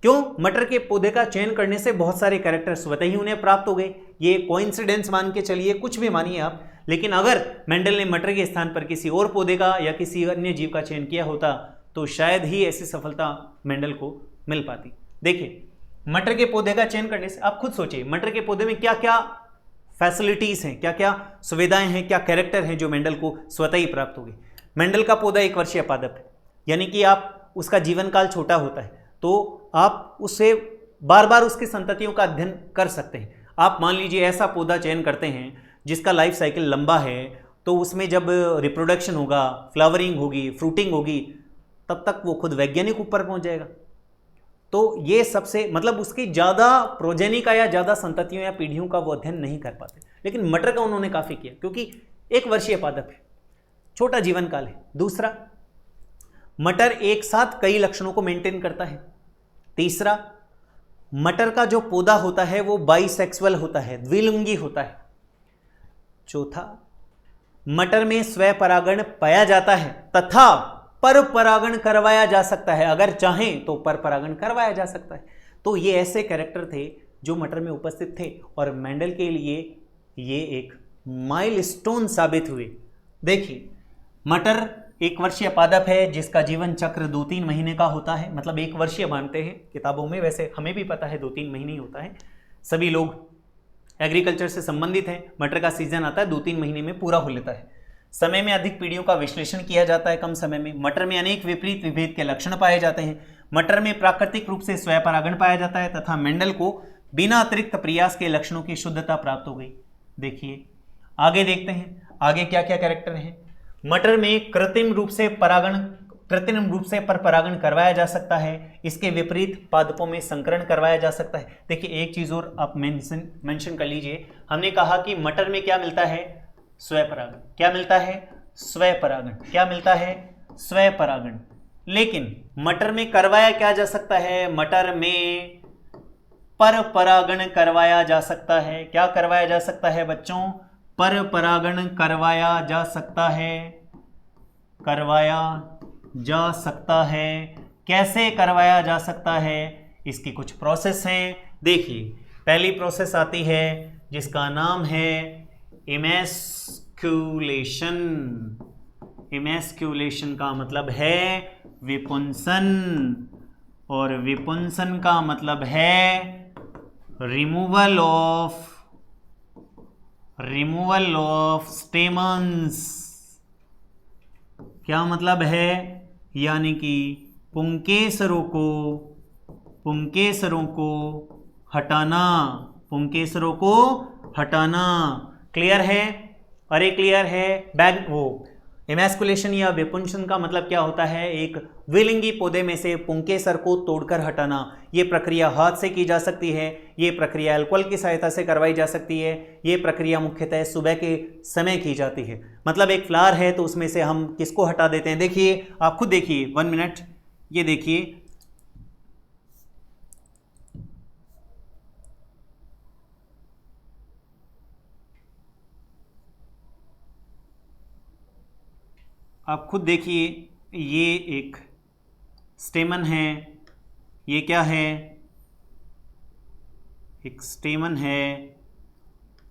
Speaker 1: क्यों? मटर के पौधे का चयन करने से बहुत सारे कैरेक्टर स्वतः ही उन्हें प्राप्त हो गए। ये कोइंसिडेंस मान के चलिए, कुछ भी मानिए आप, लेकिन अगर मेंडल ने मटर के स्थान पर किसी और पौधे का या किसी अन्य जीव का चयन किया होता तो शायद ही ऐसी सफलता मेंडल को मिल पाती। देखिए, मटर के पौधे का चयन करने से आप खुद सोचिए, मटर के पौधे में क्या क्या फैसिलिटीज हैं, क्या क्या सुविधाएं हैं, क्या कैरेक्टर हैं जो मेंडल को स्वतः ही प्राप्त हो गई। मेंडल का पौधा 1 वर्षीय पादप है, यानी कि आप उसका जीवन काल छोटा होता है तो आप उससे बार बार उसकी संततियों का अध्ययन कर सकते हैं। आप मान लीजिए ऐसा पौधा चयन करते हैं जिसका लाइफ साइकिल लंबा है, तो उसमें जब रिप्रोडक्शन होगा, फ्लावरिंग होगी, फ्रूटिंग होगी, तब तक वो खुद वैज्ञानिक ऊपर पहुंच जाएगा। तो ये सबसे मतलब उसकी ज़्यादा प्रोजेनी का या ज़्यादा संततियों या पीढ़ियों का वो अध्ययन नहीं कर पाते, लेकिन मटर का उन्होंने काफ़ी किया क्योंकि 1 वर्षीय पादप है, छोटा जीवन काल है। दूसरा, मटर एक साथ कई लक्षणों को मेंटेन करता है। तीसरा, मटर का जो पौधा होता है वो बाइसेक्सुअल होता है, द्विलिंगी होता है। चौथा, मटर में स्वपरागण पाया जाता है तथा पर परागण करवाया जा सकता है, अगर चाहें तो पर परागण करवाया जा सकता है। तो ये ऐसे कैरेक्टर थे जो मटर में उपस्थित थे और मेंडल के लिए ये एक माइलस्टोन साबित हुए। देखिए, मटर 1 वर्षीय पादप है जिसका जीवन चक्र 2-3 महीने का होता है, मतलब 1 वर्षीय मानते हैं किताबों में, वैसे हमें भी पता है 2-3 महीने ही होता है। सभी लोग एग्रीकल्चर से संबंधित हैं, मटर का सीजन आता है 2-3 महीने में पूरा हो लेता है। समय में अधिक पीढ़ियों का विश्लेषण किया जाता है कम समय में। मटर में अनेक विपरीत विभेद के लक्षण पाए जाते हैं। मटर में प्राकृतिक रूप से स्वपरागण पाया जाता है तथा मेंडल को बिना अतिरिक्त प्रयास के लक्षणों की शुद्धता प्राप्त हो गई। देखिए, आगे देखते हैं आगे क्या क्या कैरेक्टर हैं। मटर में कृत्रिम रूप से पर परागण करवाया जा सकता है, इसके विपरीत पादपों में संकरण करवाया जा सकता है। देखिए, एक चीज और आप मेंशन कर लीजिए, हमने कहा कि मटर में क्या मिलता है, स्वपरागण। क्या मिलता है? स्वपरागण। क्या मिलता है? स्वपरागण। लेकिन मटर में करवाया क्या जा सकता है? मटर में पर परागण करवाया जा सकता है। क्या करवाया जा सकता है बच्चों? पर परागण करवाया जा सकता है, करवाया जा सकता है। कैसे करवाया जा सकता है? इसकी कुछ प्रोसेस हैं। देखिए, पहली प्रोसेस आती है जिसका नाम है इमैस्क्यूलेशन। इमैस्क्यूलेशन का मतलब है विपुंसन, और विपुंसन का मतलब है रिमूवल ऑफ स्टेमन्स। क्या मतलब है? यानी कि पुंकेसरों को हटाना, पुंकेसरों को हटाना। क्लियर है? अरे क्लियर है? बैग वो इमैस्कुलेशन या विपुंसन का मतलब क्या होता है? एक द्विलिंगी पौधे में से पुंकेसर को तोड़कर हटाना। ये प्रक्रिया हाथ से की जा सकती है, ये प्रक्रिया अल्कोहल की सहायता से करवाई जा सकती है, ये प्रक्रिया मुख्यतः सुबह के समय की जाती है। मतलब एक फ्लावर है तो उसमें से हम किसको हटा देते हैं? देखिए, आप खुद देखिए, 1 मिनट, ये देखिए, आप खुद देखिए, ये एक स्टेमन है, ये क्या है, एक स्टेमन है।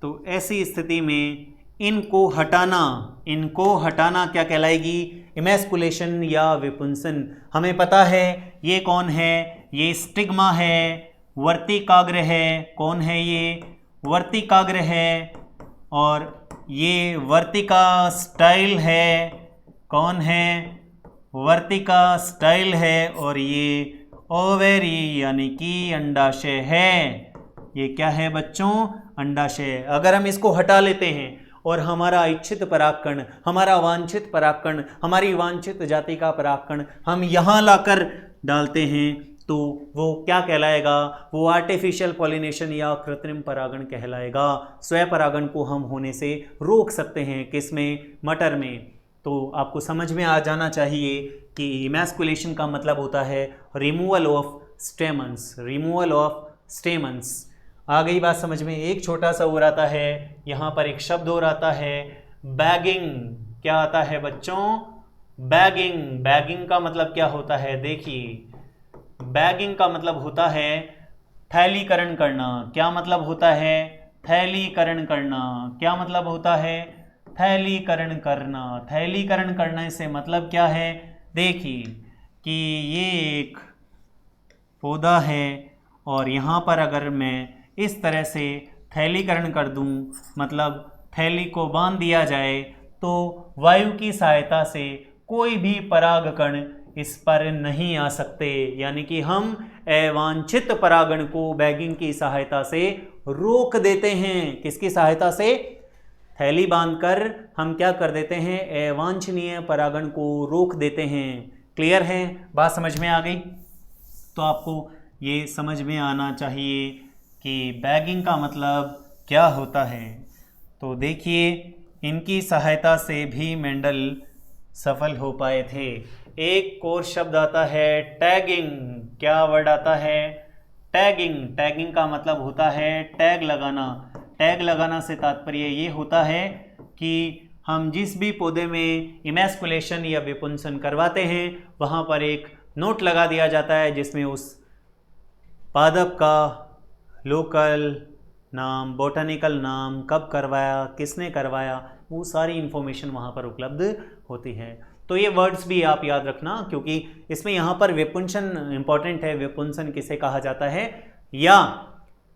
Speaker 1: तो ऐसी स्थिति में इनको हटाना क्या कहलाएगी, इमैस्कुलेशन या विपुंसन। हमें पता है ये कौन है, ये स्टिग्मा है, वर्तिकाग्र है। कौन है ये, वर्तिकाग्र है। और ये वर्तिका स्टाइल है। कौन है, वर्तिका स्टाइल है। और ये ओवेरी यानी कि अंडाशय है। ये क्या है बच्चों, अंडाशय। अगर हम इसको हटा लेते हैं और हमारा इच्छित परागकण, हमारा वांछित परागकण, हमारी वांछित जाति का परागकण हम यहाँ लाकर डालते हैं, तो वो क्या कहलाएगा, वो आर्टिफिशियल पॉलिनेशन या कृत्रिम परागण कहलाएगा। स्वपरागण को हम होने से रोक सकते हैं, किसमें, मटर में। तो आपको समझ में आ जाना चाहिए कि इमैस्कुलेशन का मतलब होता है removal of stamens, removal of stamens. आ गई बात समझ में। एक छोटा सा और आता है, यहाँ पर एक शब्द और आता है, बैगिंग। क्या आता है बच्चों, बैगिंग। बैगिंग का मतलब क्या होता है, देखिए, बैगिंग का मतलब होता है थैलीकरण करना। क्या मतलब होता है, थैलीकरण करना। क्या मतलब होता है, थैलीकरण करना। थैलीकरण करने से मतलब क्या है, देखिए कि ये एक पौधा है और यहाँ पर अगर मैं इस तरह से थैलीकरण कर दूँ, मतलब थैली को बांध दिया जाए, तो वायु की सहायता से कोई भी परागकण इस पर नहीं आ सकते। यानी कि हम अवांछित परागण को बैगिंग की सहायता से रोक देते हैं। किसकी सहायता से, थैली बांधकर हम क्या कर देते हैं, अवांछनीय परागण को रोक देते हैं। क्लियर है, बात समझ में आ गई। तो आपको ये समझ में आना चाहिए कि बैगिंग का मतलब क्या होता है। तो देखिए, इनकी सहायता से भी मेंडल सफल हो पाए थे। एक और शब्द आता है टैगिंग। क्या वर्ड आता है, टैगिंग। टैगिंग का मतलब होता है टैग लगाना। टैग लगाना से तात्पर्य ये होता है कि हम जिस भी पौधे में इमैस्कुलेशन या विपुंसन करवाते हैं, वहाँ पर एक नोट लगा दिया जाता है जिसमें उस पादप का लोकल नाम, बॉटनिकल नाम, कब करवाया, किसने करवाया, वो सारी इन्फॉर्मेशन वहाँ पर उपलब्ध होती है। तो ये वर्ड्स भी आप याद रखना, क्योंकि इसमें यहाँ पर विपुंसन इंपॉर्टेंट है। विपुंसन किसे कहा जाता है, या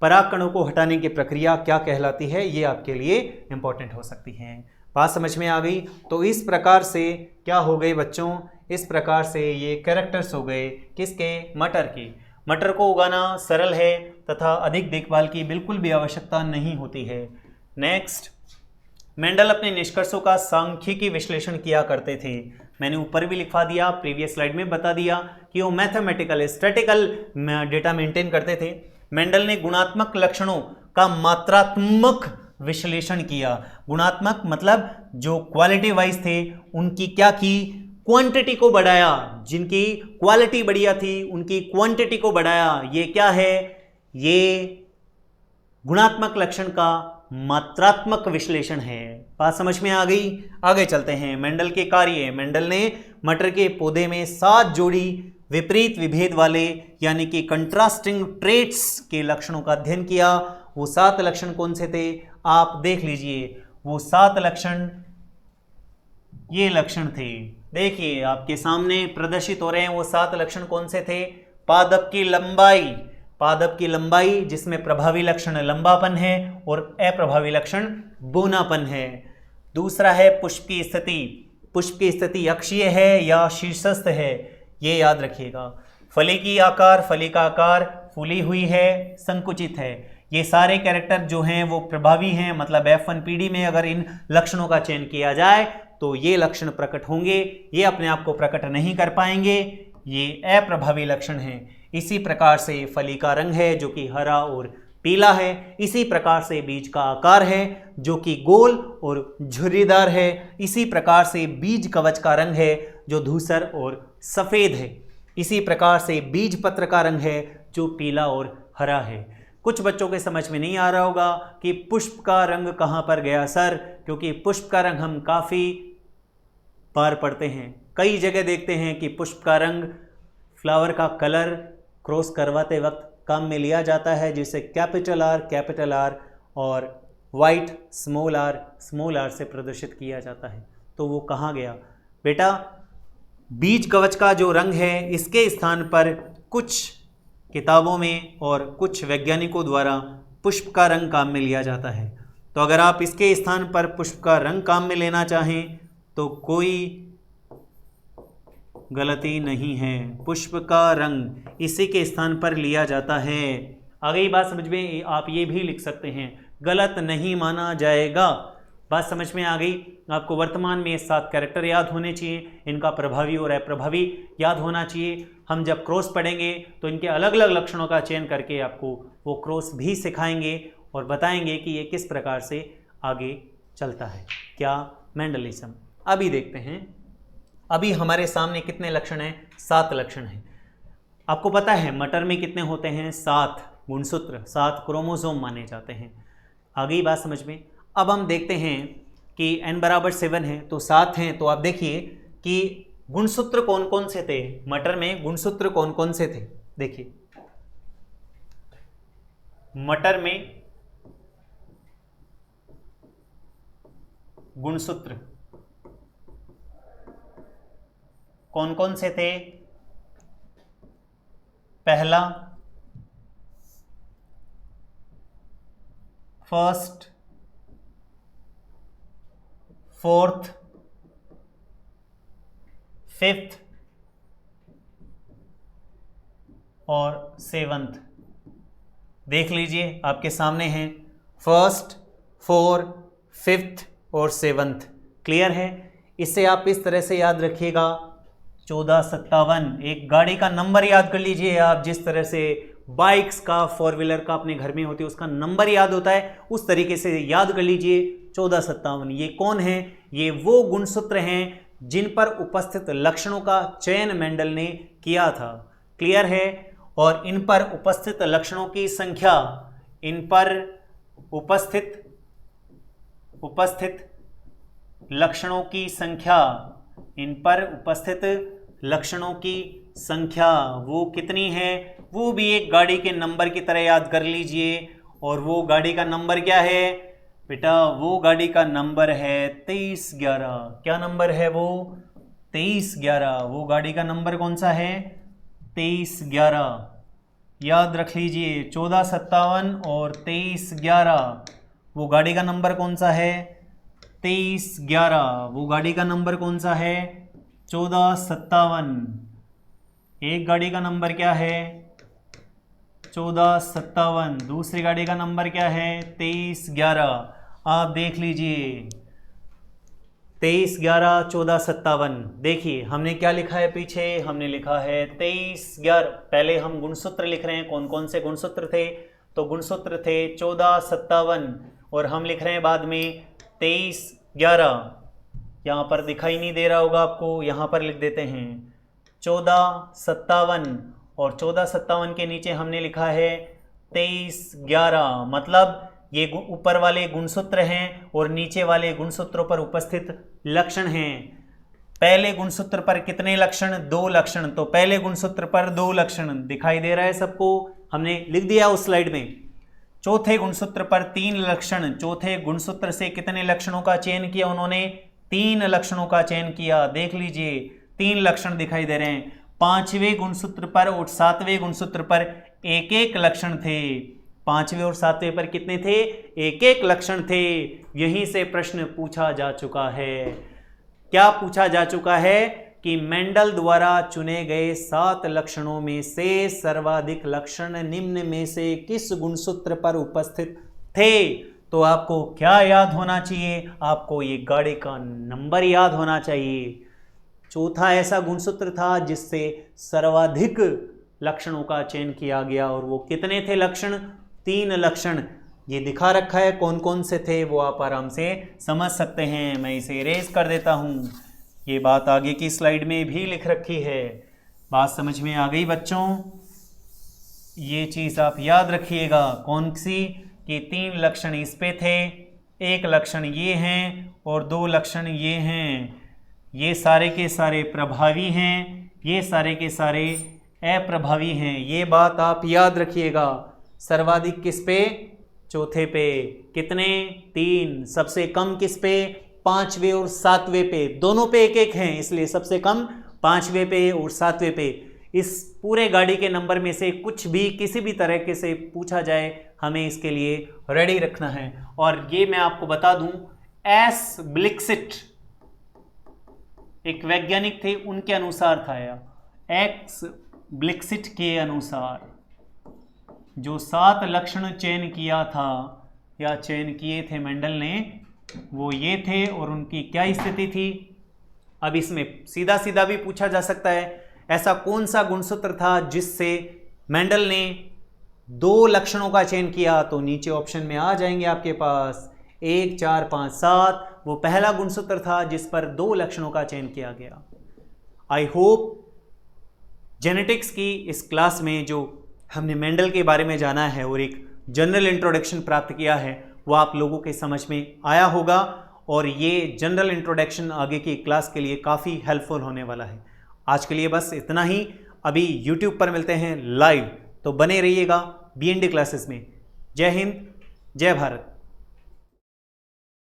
Speaker 1: परागकणों को हटाने की प्रक्रिया क्या कहलाती है, ये आपके लिए इंपॉर्टेंट हो सकती है। बात समझ में आ गई। तो इस प्रकार से क्या हो गए बच्चों, इस प्रकार से ये कैरेक्टर्स हो गए किसके, मटर के। मटर को उगाना सरल है तथा अधिक देखभाल की बिल्कुल भी आवश्यकता नहीं होती है। नेक्स्ट, मेंडल अपने निष्कर्षों का सांख्यिकी विश्लेषण किया करते थे। मैंने ऊपर भी लिखवा दिया, प्रीवियस स्लाइड में बता दिया कि वो मैथमेटिकल स्टैटिकल डेटा मेंटेन करते थे। मेंडल ने गुणात्मक लक्षणों का मात्रात्मक विश्लेषण किया। गुणात्मक मतलब जो क्वालिटी वाइज थे उनकी क्या की, क्वांटिटी को बढ़ाया। जिनकी क्वालिटी बढ़िया थी उनकी क्वांटिटी को बढ़ाया। ये क्या है, ये गुणात्मक लक्षण का मात्रात्मक विश्लेषण है। बात समझ में आ गई। आगे चलते हैं, मेंडल के कार्य। मेंडल ने मटर के पौधे में 7 जोड़ी विपरीत विभेद वाले यानी कि कंट्रास्टिंग ट्रेट्स के लक्षणों का अध्ययन किया। वो 7 लक्षण कौन से थे, आप देख लीजिए। वो 7 लक्षण, ये लक्षण थे, देखिए आपके सामने प्रदर्शित हो रहे हैं। वो 7 लक्षण कौन से थे, पादप की लंबाई, पादप की लंबाई जिसमें प्रभावी लक्षण लंबापन है और अप्रभावी लक्षण बूनापन है। दूसरा है पुष्प की स्थिति। पुष्प की स्थिति अक्षीय है या शीर्षस्थ है, ये याद रखिएगा। फली की आकार, फली का आकार फूली हुई है, संकुचित है। ये सारे कैरेक्टर जो हैं वो प्रभावी हैं, मतलब F1PD में अगर इन लक्षणों का चयन किया जाए तो ये लक्षण प्रकट होंगे। ये अपने आप को प्रकट नहीं कर पाएंगे, ये अप्रभावी लक्षण हैं। इसी प्रकार से फली का रंग है जो कि हरा और पीला है। इसी प्रकार से बीज का आकार है जो कि गोल और झुर्रीदार है। इसी प्रकार से बीज कवच का रंग है जो धूसर और सफ़ेद है। इसी प्रकार से बीज पत्र का रंग है जो पीला और हरा है। कुछ बच्चों के समझ में नहीं आ रहा होगा कि पुष्प का रंग कहाँ पर गया सर, क्योंकि पुष्प का रंग हम काफ़ी बार पढ़ते हैं, कई जगह देखते हैं कि पुष्प का रंग, फ्लावर का कलर क्रॉस करवाते वक्त काम में लिया जाता है, जिसे कैपिटल आर और वाइट स्मॉल आर से प्रदर्शित किया जाता है। तो वो कहाँ गया बेटा? बीज कवच का जो रंग है इसके स्थान पर कुछ किताबों में और कुछ वैज्ञानिकों द्वारा पुष्प का रंग काम में लिया जाता है। तो अगर आप इसके स्थान पर पुष्प का रंग काम में लेना चाहें तो कोई गलती नहीं है, पुष्प का रंग इसी के स्थान पर लिया जाता है। आ गई बात समझ में? आप ये भी लिख सकते हैं, गलत नहीं माना जाएगा। बात समझ में आ गई? आपको वर्तमान में 7 कैरेक्टर याद होने चाहिए, इनका प्रभावी और अप्रभावी याद होना चाहिए। हम जब क्रॉस पढ़ेंगे तो इनके अलग अलग लक्षणों का चयन करके आपको वो क्रॉस भी सिखाएंगे और बताएंगे कि ये किस प्रकार से आगे चलता है। क्या? मेंडलिज्म। अभी देखते हैं, अभी हमारे सामने कितने लक्षण हैं? 7 लक्षण हैं। आपको पता है मटर में कितने होते हैं? 7 गुणसूत्र, 7 क्रोमोसोम माने जाते हैं। आ गई बात समझ में? अब हम देखते हैं कि n बराबर 7 है तो 7 हैं, तो आप देखिए कि गुणसूत्र कौन कौन से थे मटर में, गुणसूत्र कौन कौन से थे? देखिए मटर में गुणसूत्र कौन कौन से थे? पहला फर्स्ट, फोर्थ, फिफ्थ और 7th। देख लीजिए आपके सामने हैं, फर्स्ट, 4, 5th और 7th। क्लियर है? इसे आप इस तरह से याद रखिएगा, 1457। एक गाड़ी का नंबर याद कर लीजिए आप, जिस तरह से बाइक्स का, 4 व्हीलर का अपने घर में होती है उसका नंबर याद होता है, उस तरीके से याद कर लीजिए 1457। ये कौन है? ये वो गुणसूत्र हैं जिन पर उपस्थित लक्षणों का चयन मेंडल ने किया था। क्लियर है? और इन पर उपस्थित लक्षणों की संख्या, इन पर उपस्थित लक्षणों की संख्या, इन पर उपस्थित लक्षणों की संख्या वो कितनी है? वो भी एक गाड़ी के नंबर की तरह याद कर लीजिए। और वो गाड़ी का नंबर क्या है बेटा? वो गाड़ी का नंबर है 2311। क्या नंबर है वो? 2311। वो गाड़ी का नंबर कौन सा है? 2311। याद रख लीजिए, 1457 और 2311। वो गाड़ी का नंबर कौन सा है? 2311। वो गाड़ी का नंबर कौन सा है? 1457। एक गाड़ी का नंबर क्या है? 1457। दूसरी गाड़ी का नंबर क्या है? 2311। आप देख लीजिए, 2311, 1457। देखिए हमने क्या लिखा है पीछे? हमने लिखा है 2311। पहले हम गुणसूत्र लिख रहे हैं, कौन कौन से गुणसूत्र थे? तो गुणसूत्र थे 1457 और हम लिख रहे हैं बाद में 2311। यहाँ पर दिखाई नहीं दे रहा होगा आपको, यहाँ पर लिख देते हैं 1457 और 1457 के नीचे हमने लिखा है 2311। मतलब ये ऊपर वाले गुणसूत्र हैं और नीचे वाले गुणसूत्रों पर उपस्थित लक्षण हैं। पहले गुणसूत्र पर कितने लक्षण? 2 लक्षण। तो पहले गुणसूत्र पर 2 लक्षण दिखाई दे रहा है सबको, हमने लिख दिया उस स्लाइड में। चौथे गुणसूत्र पर 3 लक्षण। चौथे गुणसूत्र से कितने लक्षणों का चयन किया उन्होंने? 3 लक्षणों का चयन किया। देख लीजिए 3 लक्षण दिखाई दे रहे हैं। 5वें गुणसूत्र पर और 7वें गुणसूत्र पर एक एक लक्षण थे। 5वें और 7वें पर कितने थे? एक एक लक्षण थे। यहीं से प्रश्न पूछा जा चुका है। क्या पूछा जा चुका है? कि मेंडल द्वारा चुने गए 7 लक्षणों में से सर्वाधिक लक्षण निम्न में से किस गुणसूत्र पर उपस्थित थे? तो आपको क्या याद होना चाहिए? आपको ये गाड़ी का नंबर याद होना चाहिए। चौथा ऐसा गुणसूत्र था जिससे सर्वाधिक लक्षणों का चयन किया गया, और वो कितने थे लक्षण? 3 लक्षण। ये दिखा रखा है कौन कौन से थे, वो आप आराम से समझ सकते हैं। मैं इसे इरेज कर देता हूँ। ये बात आगे की स्लाइड में भी लिख रखी है। बात समझ में आ गई बच्चों? ये चीज़ आप याद रखिएगा। कौन सी? कि 3 लक्षण इस पे थे, 1 लक्षण ये हैं और 2 लक्षण ये हैं। ये सारे के सारे प्रभावी हैं, ये सारे के सारे अप्रभावी हैं। ये बात आप याद रखिएगा। सर्वाधिक किस पे? चौथे पे। कितने? 3। सबसे कम किस पे? 5वें और 7वें पे। दोनों पे 1-1 हैं, इसलिए सबसे कम 5वें पे और 7वें पे। इस पूरे गाड़ी के नंबर में से कुछ भी किसी भी तरीके से पूछा जाए, हमें इसके लिए रेडी रखना है। और ये मैं आपको बता दूं, एस ब्लिक्सिट एक वैज्ञानिक थे, उनके अनुसार था यह। एक्स ब्लिक्सिट के अनुसार जो 7 लक्षण चयन किया था या चयन किए थे मेंडल ने, वो ये थे और उनकी क्या स्थिति थी। अब इसमें सीधा सीधा भी पूछा जा सकता है, ऐसा कौन सा गुणसूत्र था जिससे मेंडल ने 2 लक्षणों का चयन किया? तो नीचे ऑप्शन में आ जाएंगे आपके पास 1, 4, 5, 7। वो पहला गुणसूत्र था जिस पर 2 लक्षणों का चयन किया गया। आई होप जेनेटिक्स की इस क्लास में जो हमने मेंडल के बारे में जाना है और एक जनरल इंट्रोडक्शन प्राप्त किया है, वो आप लोगों के समझ में आया होगा और ये जनरल इंट्रोडक्शन आगे की क्लास के लिए काफ़ी हेल्पफुल होने वाला है। आज के लिए बस इतना ही। अभी YouTube पर मिलते हैं लाइव, तो बने रहिएगा BND क्लासेस में। जय हिंद, जय भारत।